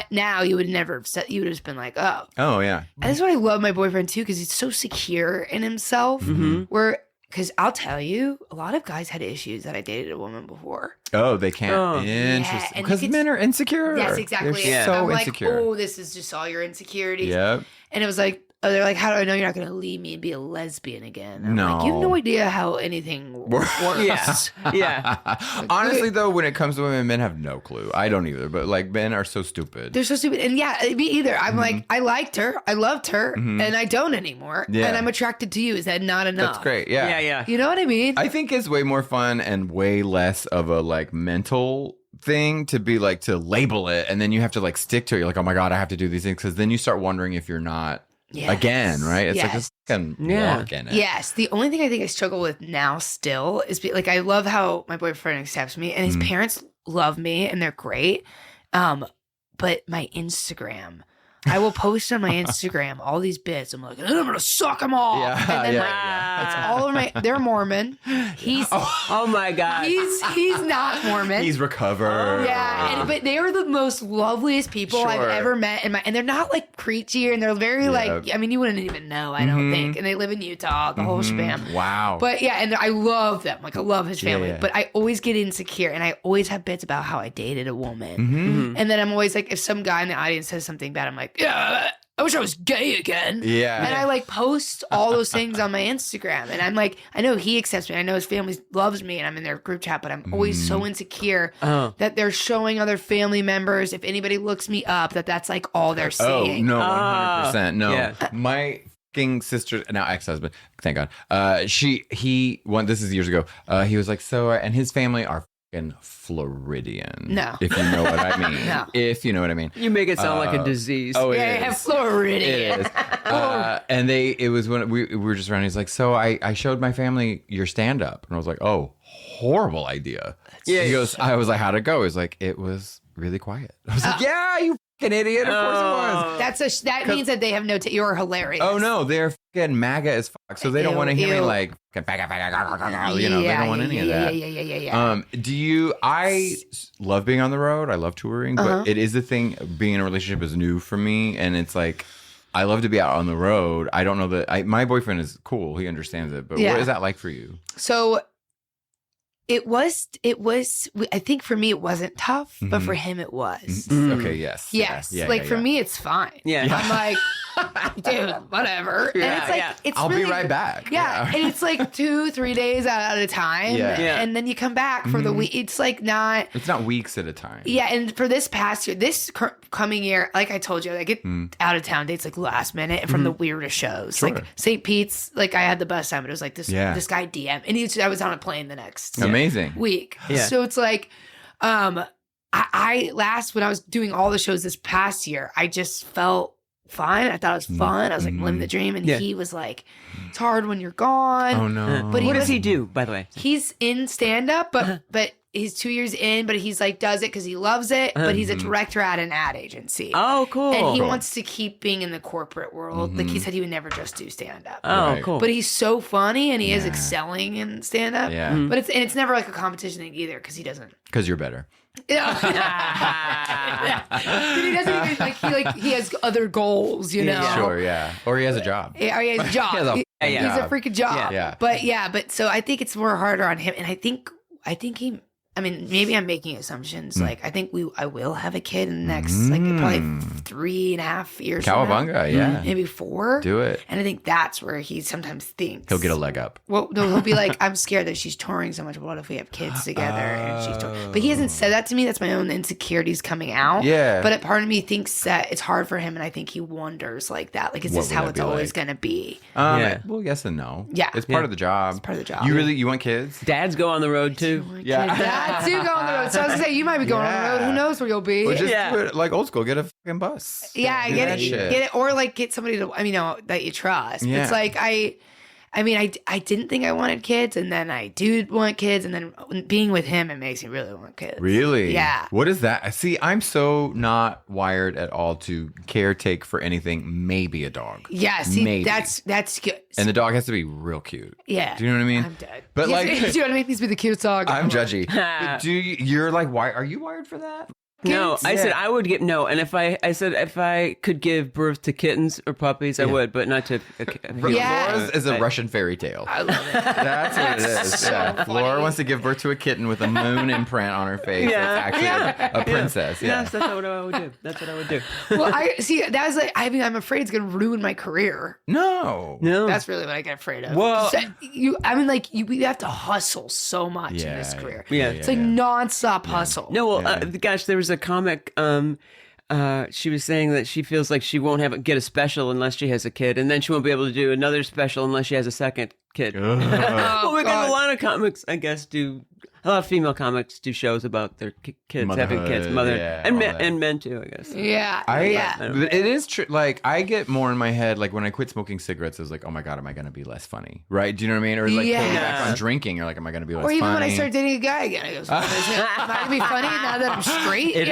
now you would never have said, you would have just been like, oh. Oh yeah. And that's why I love my boyfriend too, because he's so secure in himself. Because I'll tell you, a lot of guys had issues that I dated a woman before. Oh, they can't. Oh. Interesting. and Because you could- men are insecure. Yes, exactly. They're And so I'm insecure. like, oh, this is just all your insecurities. Yep. And it was like, oh, they're like, how do I know you're not going to leave me and be a lesbian again? And I'm No. like, you have no idea how anything works. Yeah. Honestly, though, when it comes to women, men have no clue. I don't either, but like men are so stupid. They're so stupid. And yeah, me either. I'm like, I liked her. I loved her. And I don't anymore. Yeah. And I'm attracted to you. Is that not enough? That's great. Yeah. Yeah. You know what I mean? I think it's way more fun and way less of a like mental thing to be like to label it, and then you have to like stick to it. You're like, oh my God, I have to do these things, because then you start wondering if you're not Yes. again, right? It's like Yes. just fucking Yeah. walk in it. Yes. The only thing I think I struggle with now still is like I love how my boyfriend accepts me and his parents love me and they're great. But my Instagram, I will post on my Instagram all these bits. I'm like, and then I'm gonna suck them all. Yeah, and then it's all of my. They're Mormon. He's oh my God. He's not Mormon. He's recovered. Yeah, but they are the most loveliest people I've ever met and they're not like preachy and they're very like, I mean, you wouldn't even know, I don't think. And they live in Utah, the whole shebang. Wow. But yeah, and I love them. Like I love his family. Yeah. But I always get insecure and I always have bits about how I dated a woman. And then I'm always like, if some guy in the audience says something bad, I'm like, yeah, I wish I was gay again. Yeah. And I like post all those things on my Instagram. And I'm like, I know he accepts me. I know his family loves me and I'm in their group chat, but I'm always so insecure that they're showing other family members. If anybody looks me up, that's like all they're seeing. Oh, no, 100%. No. Yeah. My fucking sister, now ex-husband, thank God. This is years ago. He was like, and his family are fucking Floridian. No. If you know what I mean. No. If you know what I mean. You make it sound like a disease. Oh, Yeah, I have Floridian. It is. And it was when we were just around. He's like, so I showed my family your stand up. And I was like, oh, horrible idea. He goes, I was like, how'd it go? He's like, it was really quiet. I was like, yeah, you fucking idiot. Of course it was. That means that they have no, you're hilarious. Oh, no, they're fucking MAGA as fuck. So they don't want to hear me like, they don't want any of that. Yeah. I love being on the road. I love touring, but it is a thing. Being in a relationship is new for me. And it's like, I love to be out on the road. I don't know that my boyfriend is cool. He understands it. But what is that like for you? So it was, I think for me, it wasn't tough, but for him, it was. Okay. Yes. Yes. Yeah, for me, it's fine. Yeah. I'm like, dude, whatever. And it's like, I'll be right back. Yeah. And it's like 2-3 days at a time. Yeah. And then you come back for the week. It's like not. It's not weeks at a time. Yeah. And for this past year, this coming year, like I told you, I get out of town dates like last minute and from the weirdest shows. Sure. Like St. Pete's, like I had the best time. But it was like this guy DM. And I was on a plane the next Amazing. week. Yeah. So it's like, when I was doing all the shows this past year, I just felt fine. I thought it was fun. I was like living the dream. And he was like, it's hard when you're gone. Oh no. But what does he do, by the way? He's in stand up, but he's 2 years in, but he's like does it because he loves it. But he's a director at an ad agency. Oh, cool. And he wants to keep being in the corporate world. Like he said he would never just do stand up. Oh, Right. cool. But he's so funny and he is excelling in stand up. Yeah. But it's never like a competition thing either because he doesn't. Because you're better. Yeah. But he doesn't even he has other goals, you know. Sure. Yeah. Or he has a job. Yeah, he has a job. He has a He's a freaking job. Yeah. But so I think it's more harder on him, and I think he. I mean, maybe I'm making assumptions. Like, I think I will have a kid in the next, like, probably 3.5 years. Cowabunga, yeah. Maybe 4. Do it. And I think that's where he sometimes thinks. He'll get a leg up. Well, no, he'll be like, I'm scared that she's touring so much. What if we have kids together and she's touring? But he hasn't said that to me. That's my own insecurities coming out. Yeah. But a part of me thinks that it's hard for him, and I think he wonders like that. Like, is What this would how that it's be always like? going to be? Well, yes and no. Yeah. It's part of the job. It's part of the job. You want kids? Dads go on the road too. Yeah. Dads do go on the road. So I was gonna say, you might be going on the road. Who knows where you'll be? Well, just do it like old school. Get a fucking bus. Yeah, Do get that it, shit. get it, or like get somebody to, that you trust. Yeah. It's like I didn't think I wanted kids, and then I do want kids, and then being with him, it makes me really want kids. Really? Yeah. What is that? See, I'm so not wired at all to caretake for anything. Maybe a dog. Yeah. See, Maybe. that's good. And the dog has to be real cute. Yeah. Do you know what I mean? I'm dead. But do like, you know what I mean? Needs to be the cutest dog. I'm judgy. But you're like, why are you wired for that? No, Kids? I said I would give no, and if I could give birth to kittens or puppies, I would, but not to. Yeah. Flora is a Russian fairy tale. I love it. That's what it is. Yeah. Flora wants to give birth to a kitten with a moon imprint on her face. Yeah. That's actually a princess. Yeah. Yes, that's what I would do. That's what I would do. Well, I see. That was like. I'm afraid it's gonna ruin my career. No. That's really what I get afraid of. Well- we have to hustle so much in this career. Yeah. It's like nonstop hustle. No, well, gosh, there was a comic. She was saying that she feels like she won't get a special unless she has a kid, and then she won't be able to do another special unless she has a second kid. Well, because a lot of comics, I guess, do A lot of female comics do shows about their kids having kids, and men too, I guess. Yeah. But it is true. Like, I get more in my head, like when I quit smoking cigarettes, I was like, oh my God, am I going to be less funny? Right? Do you know what I mean? Or like pulling back on drinking, you're like, am I going to be less funny? Or even when I start dating a guy again, I go, am I going to be funny now that I'm straight? It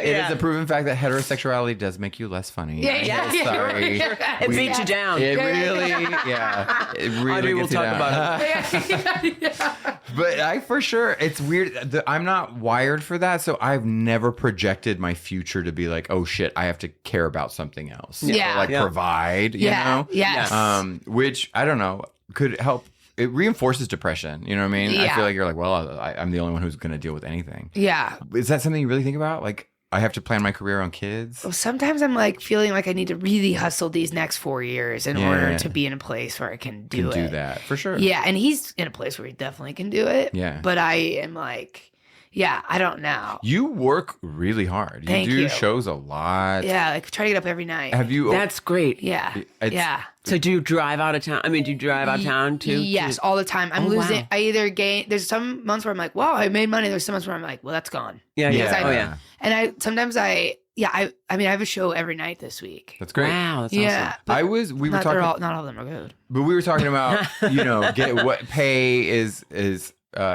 is a proven fact that heterosexuality does make you less funny. Sorry. It beats you down. It really, it really Audrey will gets you talk down. about it. But I, for sure, it's weird. I'm not wired for that, so I've never projected my future to be like, oh shit, I have to care about something else. Yeah. Or like provide, you know? Yes. Which, I don't know, could help. It reinforces depression. You know what I mean? Yeah. I feel like you're like, well, I'm the only one who's going to deal with anything. Yeah. Is that something you really think about? Like, I have to plan my career on kids? Well, sometimes I'm like feeling like I need to really hustle these next 4 years in order to be in a place where I can do that, for sure. Yeah, and he's in a place where he definitely can do it. Yeah. But I am like, I don't know. You work really hard. Thank you you. do shows a lot. Yeah, like try to get up every night. Have you? That's great. Yeah. It's- So do you drive out of town? I mean, do you drive out of town too? Yes, all the time. I'm losing. Wow. I either gain. There's some months where I'm like, wow, I made money. There's some months where I'm like, well, that's gone. Yeah. Because Yeah. And sometimes I have a show every night this week. That's great. Wow. That's Yeah. awesome. We were talking. Not all of them are good. But we were talking about, what pay is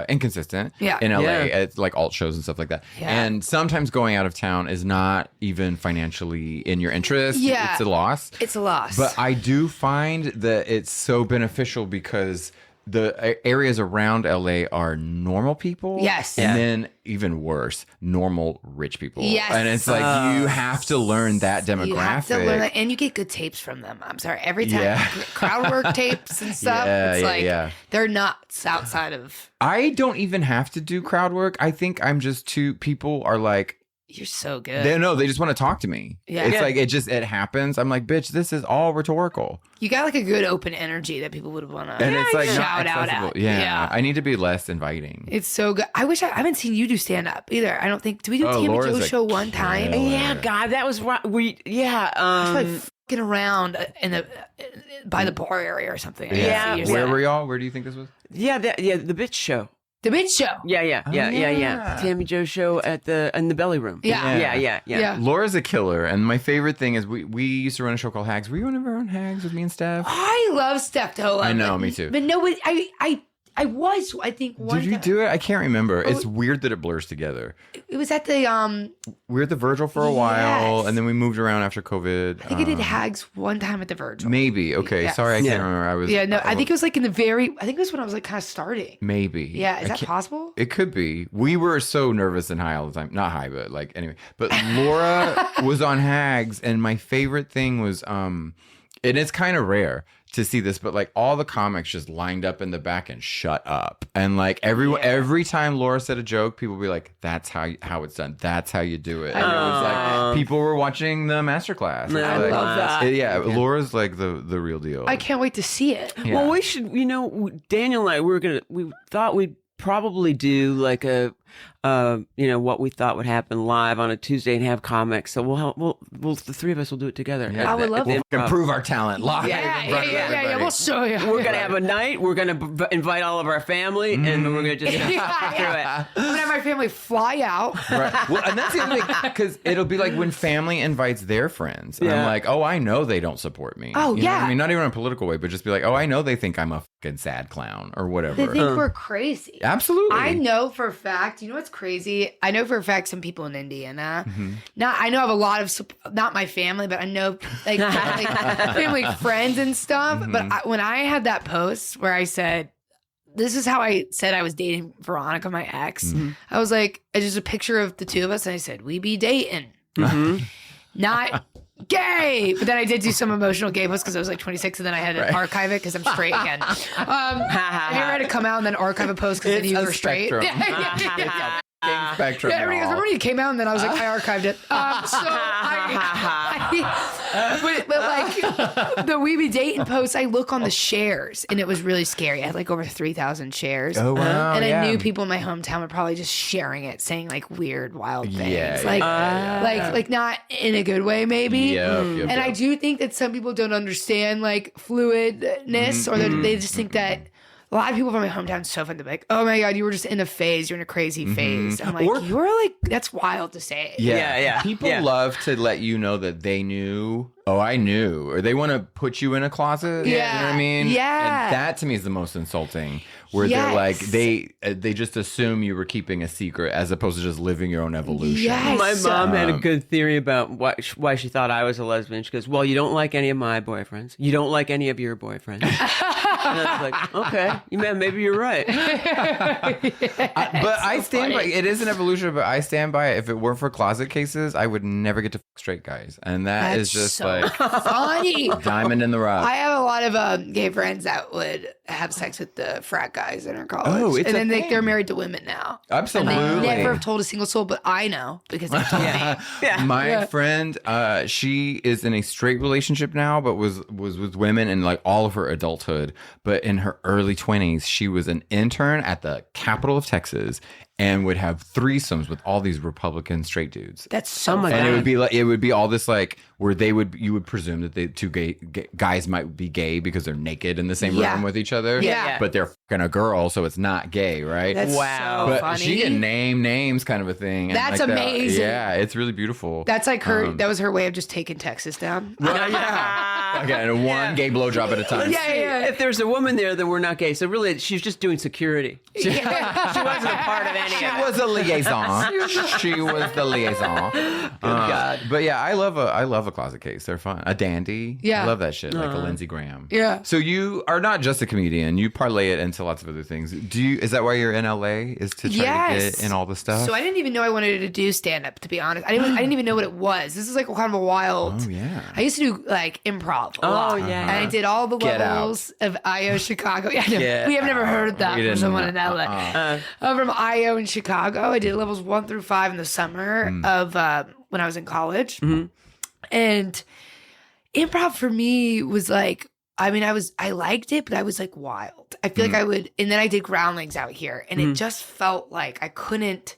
inconsistent in LA at like alt shows and stuff like that. Yeah. And sometimes going out of town is not even financially in your interest. Yeah. It's a loss. It's a loss. But I do find that it's so beneficial because the areas around LA are normal people. Yes. And then even worse, normal rich people. Yes. And it's like you have to learn that demographic. You have to learn that, and you get good tapes from them. I'm sorry, every time crowd work tapes and stuff. They're nuts outside of. I don't even have to do crowd work. I think I'm just people are like, you're so good. They just want to talk to me. Yeah. It's like it happens. I'm like, bitch, this is all rhetorical. You got like a good open energy that people would want to And it's like shout not out accessible. at. Yeah. I need to be less inviting. It's so good. I haven't seen you do stand up either. I don't think. Did we do Tammy Laura's Joe's show one time? killer. Yeah, God, that was right. I was like fucking around by the bar area or something. I Yeah. didn't see you Where stand were up. y'all? Where do you think this was? the bitch show. The bitch show. Yeah. Tammy Joe show in the belly room. Yeah. Laura's a killer, and my favorite thing is we used to run a show called Hags. Were you ever on Hags with me and Steph? I love Steph Tola. I know, me too. But no, I was. I think one. Did you time. do it? I can't remember. It's weird that it blurs together. It was at the We were at the Virgil for a while, Yes. and then we moved around after COVID. I think I did Hags one time at the Virgil. Maybe. Okay. Yes. Sorry, I can't remember. I was. Yeah, no, I think it was like in the I think it was when I was like kind of starting. Maybe. Yeah, is I that can't- possible? It could be. We were so nervous and high all the time. Not high, but like anyway. But Laura was on Hags, and my favorite thing was and it's kind of rare to see this, but like all the comics just lined up in the back and shut up. And like every time Laura said a joke, people would be like, that's how it's done. That's how you do it. And it was like people were watching the masterclass. I Like, love that. Laura's like the real deal. I can't wait to see it. Yeah. Well, we should, Daniel and I, we thought we'd probably do like a, what we thought would happen live on a Tuesday and have comics. So we'll the three of us will do it together. Yeah, I would love we'll it. improve our talent live. Yeah, in front of everybody. We'll show you. We're gonna have a night. We're gonna invite all of our family, and we're gonna just talk through it. I'm gonna have my family fly out. Right. Well, and that's the other thing, because it'll be like when family invites their friends. And I'm like, oh, I know they don't support me. Oh, You know what yeah. I mean, not even in a political way, but just be like, oh, I know they think I'm a fucking sad clown or whatever. They think we're crazy. Absolutely. I know for a fact. You know what's crazy? I know for a fact some people in Indiana. I know I have a lot of not my family, but I know like family friends and stuff. But when I had that post where I said, "This is how I said I was dating Veronica, my ex," I was like, it's just a picture of the two of us, and I said, "We be dating." Not gay. But then I did do some emotional gay posts because I was like 26, and then I had to archive it because I'm straight again. Have you ever had to come out and then archive a post because then you were straight? spectrum. Spectrum. Yeah, everybody goes, remember when you came out and then I was like, I archived it. But like the We Be Dating post, I look on the shares and it was really scary. I had like over 3,000 shares. Oh, wow. And yeah. I knew people in my hometown were probably just sharing it, saying like weird, wild things. Yeah, like not in a good way, maybe. Yep, And I do think that some people don't understand like fluidness or they just think that a lot of people from my hometown so fun to be like, oh my God, you were just in a phase. You're in a crazy phase. I'm like, you were like, that's wild to say. Yeah. People love to let you know that they knew. Oh, I knew. Or they want to put you in a closet. Yeah. You know what I mean? Yeah. And that to me is the most insulting. Where they're like, they just assume you were keeping a secret as opposed to just living your own evolution. Yes. My mom had a good theory about why she thought I was a lesbian. She goes, well, you don't like any of my boyfriends. You don't like any of your boyfriends. And I was like, okay, maybe you're right. But I stand by it. Is an evolution, but I stand by it. If it weren't for closet cases, I would never get to fuck straight guys. And that's is just so like funny. Diamond in the rough. I have a lot of gay friends that would have sex with the frat guys in our college. Oh, it's and then a thing. they're married to women now. Absolutely. And they never have told a single soul, but I know because they told me. My friend, she is in a straight relationship now, but was with women in like all of her adulthood. But in her early 20s, she was an intern at the capital of Texas and would have threesomes with all these Republican straight dudes. That's so much. And it would be all this like where you would presume that the two gay guys might be gay because they're naked in the same room with each other. Yeah. But they're fucking a girl, so it's not gay, right? That's so but funny. she can name names kind of a thing. And That's like amazing. Yeah, it's really beautiful. That's like her. That was her way of just taking Texas down. Okay, and one gay blowjob at a time. Yeah. If there's a woman there, then we're not gay. So really, she's just doing security. She wasn't a part of any She of it. was a liaison. She was the liaison. God. But yeah, I love a closet case. They're fun. A dandy. Yeah. I love that shit. Like a Lindsey Graham. Yeah. So you are not just a comedian. You parlay it into lots of other things. Is that why you're in LA? Is to try to get in all the stuff? So I didn't even know I wanted to do stand up. To be honest, I didn't even know what it was. This is like kind of a wild. Oh yeah. I used to do like improv a lot. yeah. And I did all the Get levels of IO Chicago. Yeah, no, Get we have never heard that We from didn't someone know. in LA. From IO in Chicago, I did levels 1 through 5 in the summer of when I was in college. And improv for me was like, I mean, I liked it, but I was like wild. I feel like I would, and then I did Groundlings out here, and it just felt like I couldn't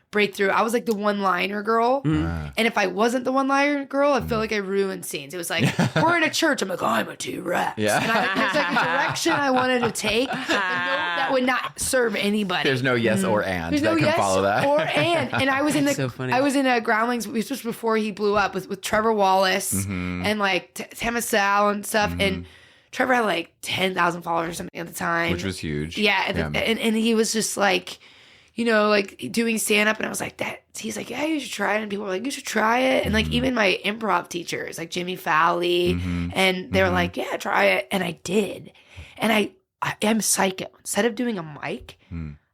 break through. I was like the one-liner girl, and if I wasn't the one-liner girl, I feel like I ruined scenes. It was like, we're in a church. I'm like, I'm a T-Rex. Yeah. And there's like a direction I wanted to take, but no, that would not serve anybody. There's no yes or and There's that no can yes follow that. or and I was in the so funny. I was in a Groundlings. This was before he blew up with Trevor Wallace and like Sal and stuff. And Trevor had like 10,000 followers or something at the time, Which was huge. Yeah, and he was just like, you know, like doing stand up, and I was like that. He's like, yeah, you should try it, and people were like, you should try it, and like even my improv teachers, like Jimmy Fowley, and they were like, yeah, try it, and I did, and I am psycho. Instead of doing a mic,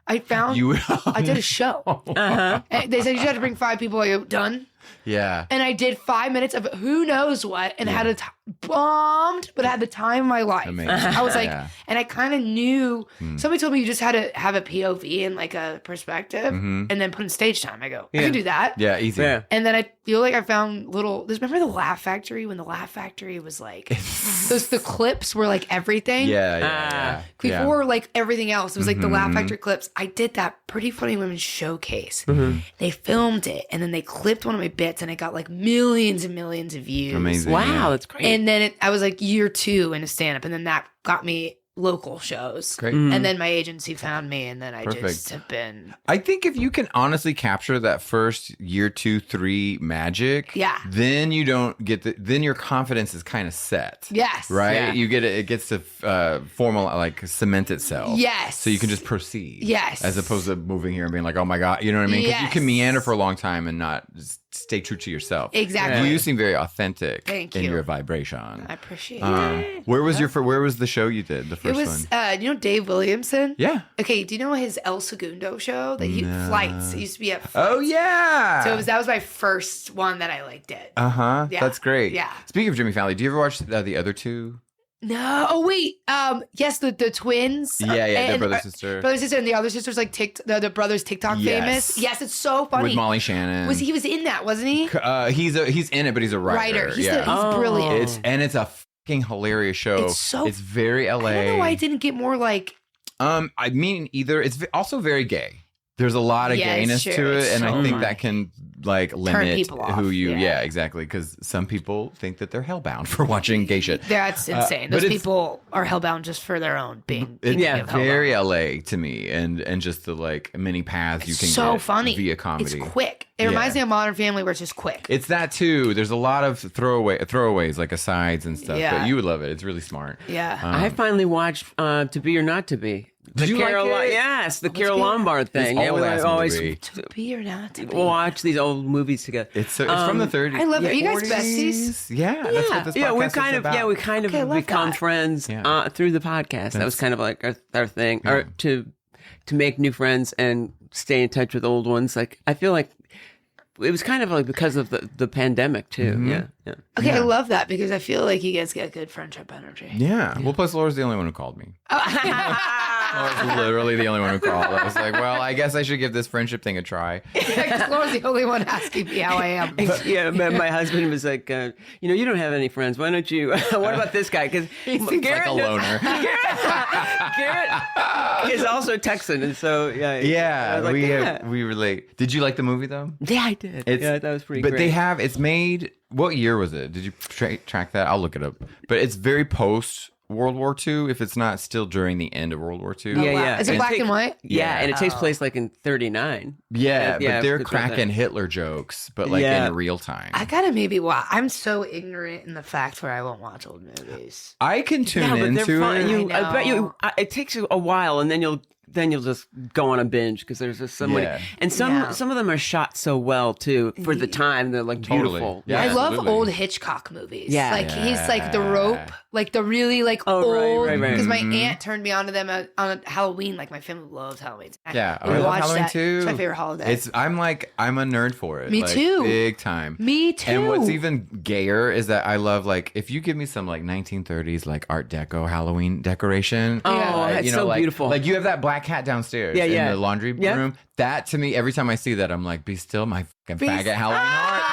I found I did a show. And they said you had to bring 5 people. I go, done. Yeah. And I did 5 minutes of who knows what, and had a bombed, but had the time of my life. Amazing. I was like, Yeah. and I kind of knew. Somebody told me you just had to have a POV and like a perspective, and then put in stage time. I go, I can do that. Yeah, easy. Yeah. And then I feel like I found little. Remember the Laugh Factory when the Laugh Factory was like the clips were like everything. Yeah. Before like everything else, it was like the Laugh Factory clips. I did that Pretty Funny Women showcase. They filmed it and then they clipped one of my bits and it got like millions and millions of views. Amazing. Wow, that's great. And then I was like year 2 into stand up, and then that got me local shows. Great. And then my agency found me, and then I just Perfect. have been. I think if you can honestly capture that first year 2, 3 magic, then you don't get then your confidence is kind of set. Yes. Right? Yeah. You get it gets to formal like cement itself. Yes. So you can just proceed. Yes. As opposed to moving here and being like, oh my God, you know what I mean? 'Cause you can meander for a long time and not just stay true to yourself. Exactly. You seem very authentic Thank in you. your vibration. I appreciate it. Where was where was the show you did? The It first was, one? you know, Dave Williamson? Yeah. Okay, do you know his El Segundo show? That Flights. It used to be at Flights. Oh yeah. So that was my first one that I like did. Uh-huh. Yeah. That's great. Yeah. Speaking of Jimmy Fallon, do you ever watch the other two? No. Oh wait. Yes, the twins. Yeah, their and- brother sister. Brother sister, and the other sister's like the brother's TikTok famous. Yes, it's so funny. With Molly Shannon. He was in that, wasn't he? He's in it, but he's a writer. He's yeah. brilliant. It's a fucking hilarious show. It's very LA. I don't know why it didn't get more like. I mean, either it's also very gay. There's a lot of Yeah, gayness it's true. to it, It's and so I think funny. that can like limit people off. who you. Yeah, exactly. Because some people think that they're hellbound for watching gay shit. That's insane. Those people are hellbound just for their own being. It's very LA to me, and just the like many paths you can get funny via comedy. It's quick. It reminds me of Modern Family, where it's just quick. It's that too. There's a lot of throwaways, like asides and stuff. Yeah. But you would love it. It's really smart. Yeah. I finally watched To Be or Not to Be. Did you like it? Yes, the Carol Lombard thing. This We old-ass always movie. To be or not to be. watch these old movies together. It's from the 30s. I love it. Are you guys 40s? besties? Yeah, that's what this podcast we is kind of about. we kind of Okay, I love become that. friends through the podcast. That was kind of like our thing, or to make new friends and stay in touch with old ones. Like I feel like it was kind of like because of the pandemic too. Mm-hmm. Yeah. Okay, I love that because I feel like you guys get good friendship energy. Yeah. Well, plus Laura's the only one who called me. Laura's literally the only one who called. I was like, well, I guess I should give this friendship thing a try. Laura's the only one asking me how I am. Yeah, my husband was like, you don't have any friends. Why don't you? What about this guy? Because Seems like a loner. Garrett is also Texan, and so I was like, we relate. Did you like the movie though? Yeah, I did. That was pretty But great. it's made, what year was it? Did you track that? I'll look it up. But it's very post World War II, if it's not still during the end of World War II. Yeah, yeah. Is it black and white? Yeah, and it takes place like in 39. Yeah, but they're good cracking that. Hitler jokes, but like in real time. I gotta maybe watch. I'm so ignorant in the fact where I won't watch old movies. I can tune Yeah, but they're into fun. it. I bet you it takes you a while, and then you'll just go on a binge because there's just so many. Yeah. And some of them are shot so well too for the time. They're like Totally. beautiful. Yeah, I love absolutely. old Hitchcock movies. Yeah. Like he's like The Rope, like the really like old. right. Because my aunt turned me on to them on Halloween. Like my family loves Halloween. Yeah, We I love watched Halloween that. too. It's my favorite holiday. I'm a nerd for it. Me like, too. Big time. Me too. And what's even gayer is that I love like if you give me some like 1930s like Art Deco Halloween decoration. Oh, Yeah. that's you know, so like, beautiful. Like you have that black cat downstairs in the laundry room. That to me, every time I see that, I'm like, be still, my fucking faggot Halloween heart.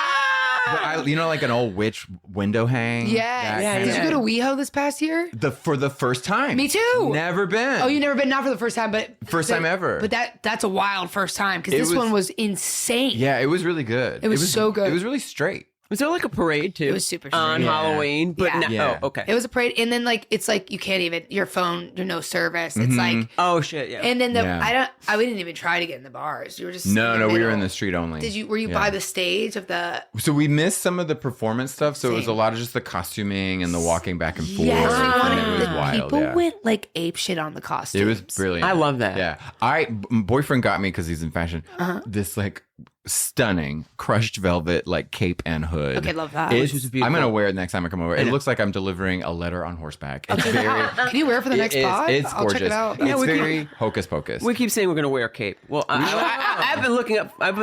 But like an old witch window hang. Yes. Did you go to WeHo this past year? For the first time. Me too. Never been. Oh, you never been? Not for the first time, but First time ever. But that's a wild first time because this one was insane. Yeah, it was really good. It was so good. It was really straight. Was there like a parade too? It was super on strange. Halloween, but Yeah. no, Yeah. oh, okay. It was a parade, and then like it's like you can't even your phone. There's no service. It's like Oh shit, yeah. and then Yeah. we didn't even try to get in the bars. You were just No, in the we were middle. in the street only. Were you Yeah. by the stage of the? So we missed some of the performance stuff. So it was a Same. lot of just the costuming and the walking back and forth. Yes, we and wanted. it was The wild. people Yeah. went like ape shit on the costumes. It was brilliant. I love that. Yeah. Boyfriend got me because he's in fashion. This like stunning crushed velvet like cape and hood. Okay, love that. It's- Which is beautiful. I'm gonna wear it next time I come over. It looks like I'm delivering a letter on horseback. It's very. Can you wear it for the next pod? It's I'll gorgeous. check it out. It's we very hocus pocus. We keep saying we're gonna wear a cape. Well, I've been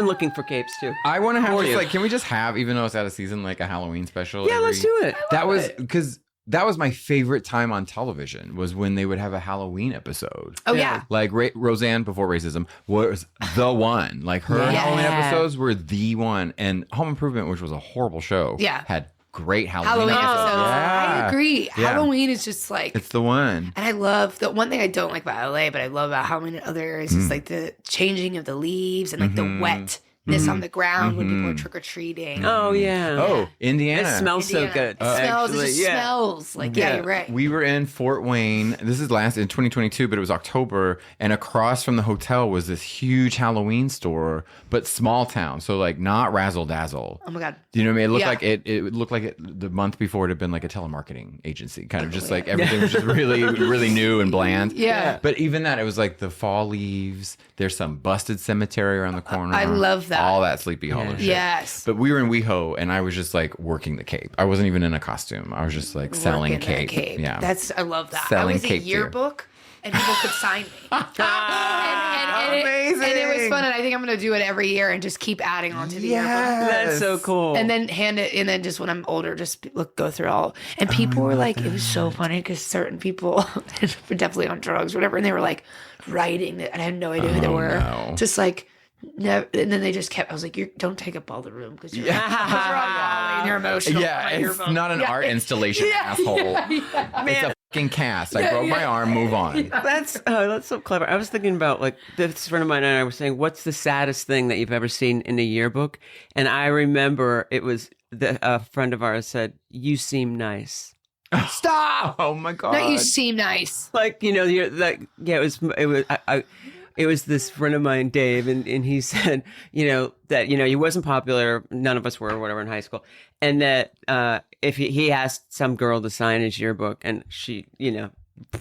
looking for capes too. I want to have For just you. like, can we just have, even though it's out of season, like a Halloween special? Yeah, let's do it. That was because that was my favorite time on television was when they would have a Halloween episode. Oh yeah. Like Roseanne before racism was the one. Like her Yeah. Halloween episodes were the one, and Home Improvement, which was a horrible show, Yeah. had great Halloween, Halloween episodes. episodes. Yeah. I agree. Yeah. Halloween is just like. It's the one. And I love the one thing I don't like about LA, but I love about Halloween in other areas is like the changing of the leaves and like the wetness on the ground when people are trick or treating. Oh yeah. Oh, Indiana. It smells so good. It smells. actually. It just smells like you're right. We were in Fort Wayne. This is last in 2022, but it was October. And across from the hotel was this huge Halloween store, but small town. So like not razzle dazzle. Oh my god. Do you know what I mean? It looked Yeah. like it looked like the month before it had been like a telemarketing agency, kind of just like everything was just really, really new and bland. Yeah. But even that, it was like the fall leaves. There's some busted cemetery around the corner. I love that. All that Sleepy Hollow shit. Yes. But we were in WeHo, and I was just like working the cape. I wasn't even in a costume. I was just like selling Working that cape. Yeah. I love that. Selling I was a cape gear. yearbook and people could sign me. Amazing. And it was fun, and I think I'm going to do it every year and just keep adding on to the yearbook. That's so cool. And then hand it, and then just when I'm older, just go through all. And people were like, it was so funny because certain people were definitely on drugs or whatever, and they were like writing it, and I had no idea who they were. no. Just like, no, and then they just kept. I was like, don't take up all the room because you're, 'cause you're on Raleigh and you're emotional. Yeah, on my it's yearbook. not an art installation, asshole. It's a fucking cast. I broke my arm. Move on. That's so clever. I was thinking about like this friend of mine and I were saying, what's the saddest thing that you've ever seen in a yearbook? And I remember it was a friend of ours said, "You seem nice." Stop. Oh my god. No, you seem nice. Like, you know, you're like, yeah, it was this friend of mine, Dave, and he said, you know, that, you know, he wasn't popular, none of us were or whatever in high school, and that if he asked some girl to sign his yearbook and she, you know,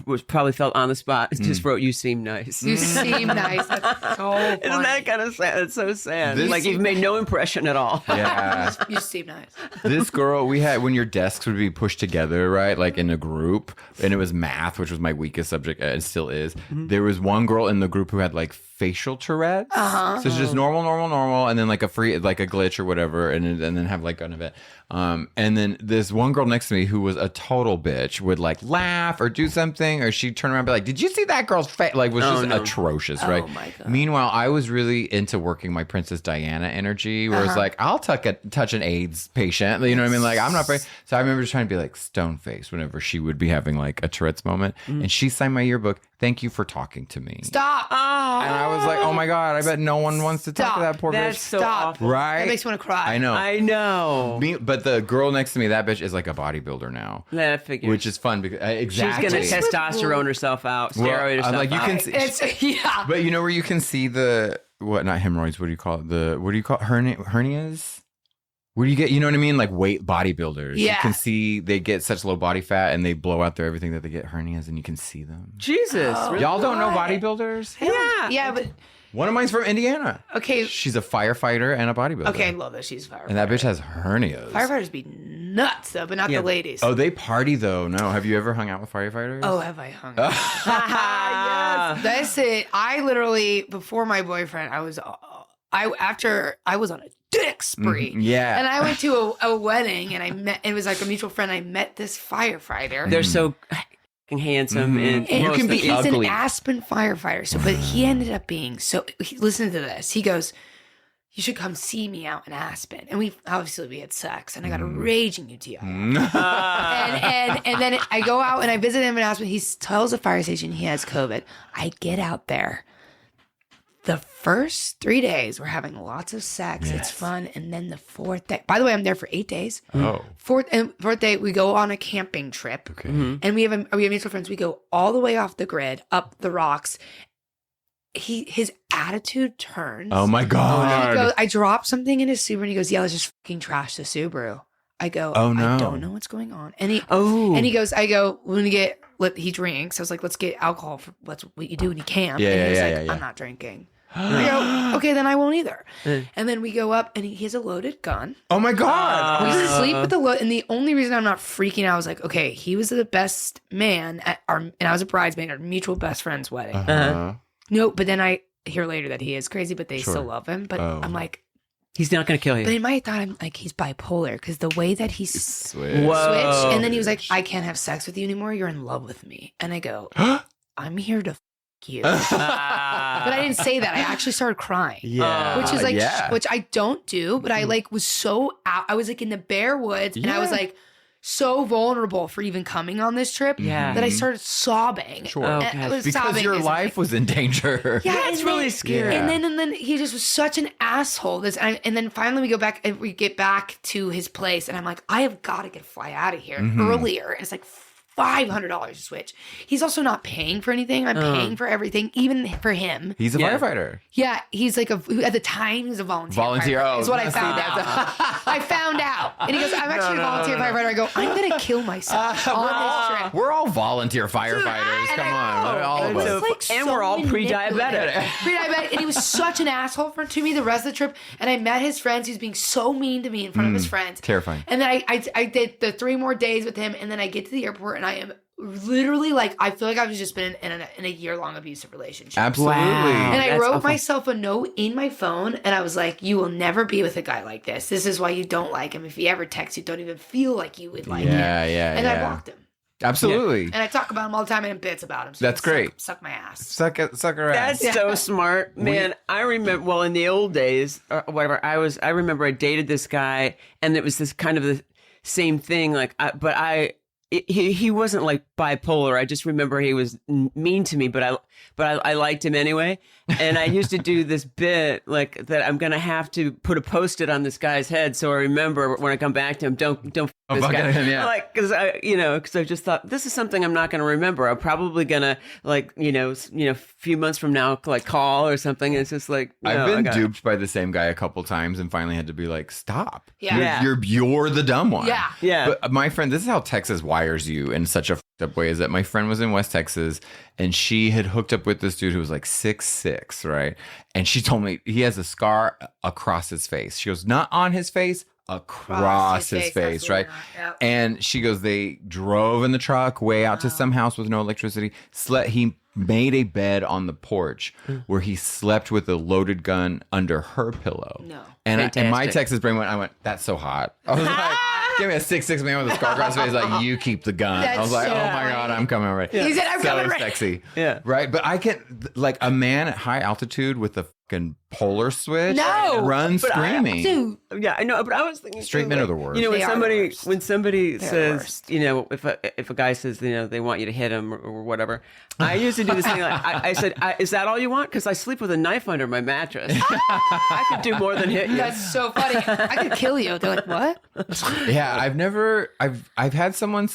was probably felt on the spot, just wrote, "You seem nice." You seem nice. That's so funny. Isn't that kind of sad? It's so sad. This- like you've made no impression at all. Yeah. You seem nice. This girl we had when your desks would be pushed together, right? Like in a group, and it was math, which was my weakest subject, and still is. There was one girl in the group who had like facial Tourette's. So it's just normal, and then like a glitch or whatever, and then have like an event. And then this one girl next to me who was a total bitch would like laugh or do something, or she'd turn around and be like, "Did you see that girl's face?" Like was just atrocious, right? Oh my God. Meanwhile, I was really into working my Princess Diana energy, where it's like, I'll touch an AIDS patient. You know what I mean? Like, I'm not very. So I remember just trying to be like stone faced whenever she would be having like a Tourette's moment, and she signed my yearbook. "Thank you for talking to me." Stop. And I was like, oh my God, I bet no one wants to talk to that poor That's bitch. so Stop. awful. Right? That makes me want to cry. I know. I know. But the girl next to me, that bitch is like a bodybuilder now. That figures. Which is fun because exactly. She's gonna testosterone herself out, steroid herself I'm like, you out. can see, Yeah. but you know where you can see the not hemorrhoids, what do you call it? Hernias? Where do you get, you know what I mean? Like weight bodybuilders. Yeah. You can see they get such low body fat and they blow out their everything that they get hernias and you can see them. Jesus. Really? Y'all don't know bodybuilders? Yeah, but One of mine's from Indiana. okay. She's a firefighter and a bodybuilder. Okay, I love that she's a firefighter. And that bitch has hernias. Firefighters be nuts though, but not the ladies. Oh, they party though. No. Have you ever hung out with firefighters? Oh, have I hung out? Yes. That's it. I literally, before my boyfriend, I was on a dick spree. Yeah. And I went to a wedding and it was like a mutual friend. I met this firefighter. They're so handsome and And you can be he's ugly. an Aspen firefighter. So, but he ended up being listen to this. He goes, "You should come see me out in Aspen." And we had sex and I got a raging UTI. and then I go out and I visit him in Aspen. He tells the fire station he has COVID. I get out there. The first 3 days, we're having lots of sex. Yes. It's fun. And then the fourth day, by the way, I'm there for 8 days. Oh. Fourth day, we go on a camping trip. Okay. And we have mutual friends. We go all the way off the grid, up the rocks. His attitude turns. Oh my God. He goes, I drop something in his Subaru and he goes, "Yeah, let's just fucking trash the Subaru." I go, Oh, no. I don't know what's going on. And he goes, he drinks. I was like, "Let's get alcohol for what you do when you camp." Yeah, and he was yeah, like, yeah, yeah. "I'm not drinking." I go, "Okay, then I won't either." And then we go up and he has a loaded gun. Oh my God. We sleep with the load. And the only reason I'm not freaking out, I was like, okay, he was the best man and I was a bridesmaid at our mutual best friend's wedding. No, but then I hear later that he is crazy, but they still love him. But I'm like, he's not going to kill you. but in my thought, I'm like, he's bipolar because the way that he Switch. Whoa. switched, and then he was like, "I can't have sex with you anymore. You're in love with me." And I go, "I'm here to you." But I didn't say that. I actually started crying. Yeah. Which is like, yeah. which I don't do, but I like was so out. I was like in the bare woods and I was like so vulnerable for even coming on this trip that I started sobbing. Sure. And Okay. I was Because sobbing your as life was in danger. yeah, That's and really then- scary. Yeah. And then he just was such an asshole. And then finally we get back to his place, and I'm like, I have got to fly out of here earlier. And it's like $500 to switch. He's also not paying for anything. I'm paying for everything, even for him. He's a firefighter. Yeah, he's like at the time he was a volunteer. Volunteer, firefighter, oh, is what I see, found that's out. I found out, and he goes, "I'm actually a volunteer firefighter." I go, "I'm gonna kill myself on this trip." We're all volunteer firefighters. And Come I on. know. All of It was us. like And so we're all pre-diabetic. manipulative. Pre-diabetic, and he was such an asshole to me the rest of the trip. And I met his friends. He was being so mean to me in front of his friends. Terrifying. And then I did the 3 more days with him, and then I get to the airport, and I am literally like, I feel like I've just been in a year-long abusive relationship. Absolutely. Wow. And I That's wrote awful. myself a note in my phone, and I was like, "You will never be with a guy like this. This is why you don't like him. If he ever texts you, don't even feel like you would like him." Yeah, yeah, And I yeah. blocked him. Absolutely. And I talk about him all the time and bits about him. So That's great. Suck my ass. Suck her ass. That's so smart, man. I remember, well, in the old days, or whatever, I remember I dated this guy, and it was this kind of the same thing. Like, but I he wasn't like bipolar. I just remember he was mean to me, but I liked him anyway. And I used to do this bit like that. I'm gonna have to put a Post-it on this guy's head so I remember when I come back to him. Don't f- this guy. Him, yeah. Like because I just thought this is something I'm not gonna remember. I'm probably gonna like a few months from now like call or something. It's just like I've been duped by the same guy a couple times and finally had to be like, stop. Yeah. You're the dumb one. Yeah. Yeah. But my friend, this is how Texas wires you in such a fucked up way, is that my friend was in West Texas and she had hooked up with this dude who was like 6'6", right? And she told me he has a scar across his face. She goes, not on his face, across his face, right? Yep. And she goes, they drove in the truck way out to some house with no electricity. He made a bed on the porch where he slept with a loaded gun under her pillow. No. And my Texas brain I went, that's so hot. I was like, give me a 6'6" man with a scar across his face. Like, you keep the gun. I was like, so oh my God, I'm coming right. He said, I'm coming right. Sexy. Yeah. Right. But I can't, like a man at high altitude with a fucking polar switch. No. Run screaming. Dude. Yeah, I know, but I was thinking Straight men are the worst. When They are the worst. somebody They're says, the worst. if a guy says, they want you to hit him or whatever, I used to do this thing. Like, I said, is that all you want? Because I sleep with a knife under my mattress. I could do more than hit you. That's so funny. I could kill you. They're like, what? Yeah, I've had someone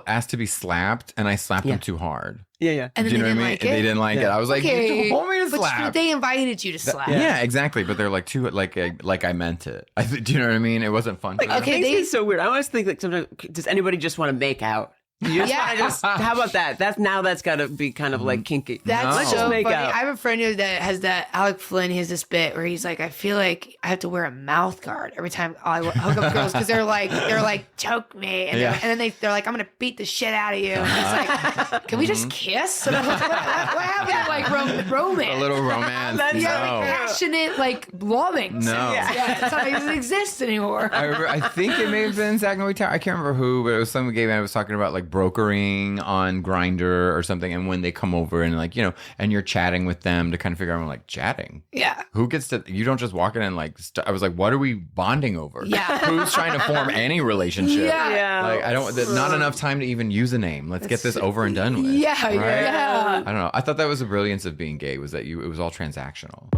ask to be slapped, and I slapped them too hard. Yeah. And then Do you know they what I didn't mean? like They it. didn't like it. I was like, Okay. you told me to But slap. they invited you to slap. Yeah, exactly. But they're like too like I meant it. Do you know what I mean? It wasn't fun. Like, to them. okay, it's so weird. I always think like sometimes, does anybody just want to make out? You just wanna how about that? That's got to be kind of like kinky. That's Let's so just funny. make out. I have a friend who that has that. Alec Flynn. He has this bit where he's like, I feel like I have to wear a mouth guard every time I hook up girls because they're like choke me, and, and then they're like, I'm gonna beat the shit out of you. And he's like, can we just kiss? And I'm like, what happened to like romance? A little romance. That's Yeah, no. like passionate, like loving. No. Yeah, it's not, it doesn't exist anymore. I think it may have been Zach Noe Tower. I can't remember who, but it was some gay man who was talking about like brokering on Grindr or something, and when they come over and like and you're chatting with them to kind of figure out, I'm like, chatting. Yeah. Who gets to? You don't just walk in and like. I was like, what are we bonding over? Yeah. Who's trying to form any relationship? Yeah. Like I don't. Not enough time to even use a name. Let's get this over and done with. Yeah, right? yeah. I don't know. I thought that was the brilliance of being gay, was that it was all transactional.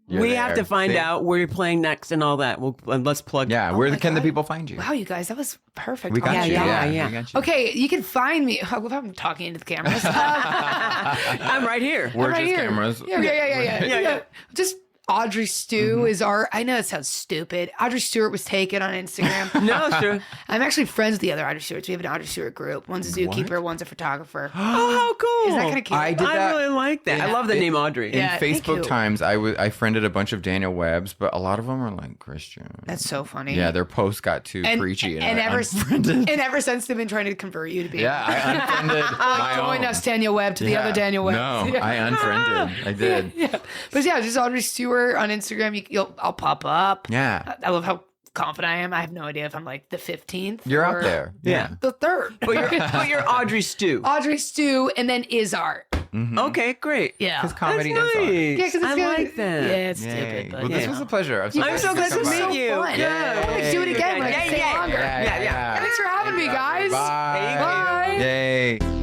We have to find out where you're playing next and all that. Let's plug. Yeah, where can the people find you? Wow, you guys, that was perfect. We got you. Yeah. We got you. Okay, you can find me. I'm talking into the cameras. I'm right here. We're right just here. cameras. Yeah. Just Audrey Stew is our. I know it sounds stupid. Audrey Stewart was taken on Instagram. No, it's true. I'm actually friends with the other Audrey Stewarts. We have an Audrey Stewart group. One's a zookeeper, one's a photographer. Oh, how cool. Is that kind of cute? I did I that. really like that. I love the name Audrey. In Yeah, thank Facebook you. times, I friended a bunch of Daniel Webbs, but a lot of them are like Christian. That's so funny. Yeah, their posts got too preachy, and I unfriended. and ever since they've been trying to convert you to be. Yeah, I unfriended my Join own. us, Daniel Webb, to the other Daniel Webb. No, I unfriended. I did. Yeah. But yeah, just Audrey Stewart on Instagram. I'll pop up. Yeah. I love how confident I am. I have no idea if I'm like the 15th. You're or out there. Yeah. The 3rd. But you're Audrey Stew. Audrey Stew and then is art. Okay, great. Yeah. Because comedy That's is art. nice. Yeah, because it's I good. like that. Yeah, it's Yay. stupid. But Well, this yeah. was a pleasure. I'm I'm so glad to This was meet so you. fun. Yeah. I want to do it again when I can stay longer. Yeah. Thanks for having me, guys. Bye. Bye. Yay.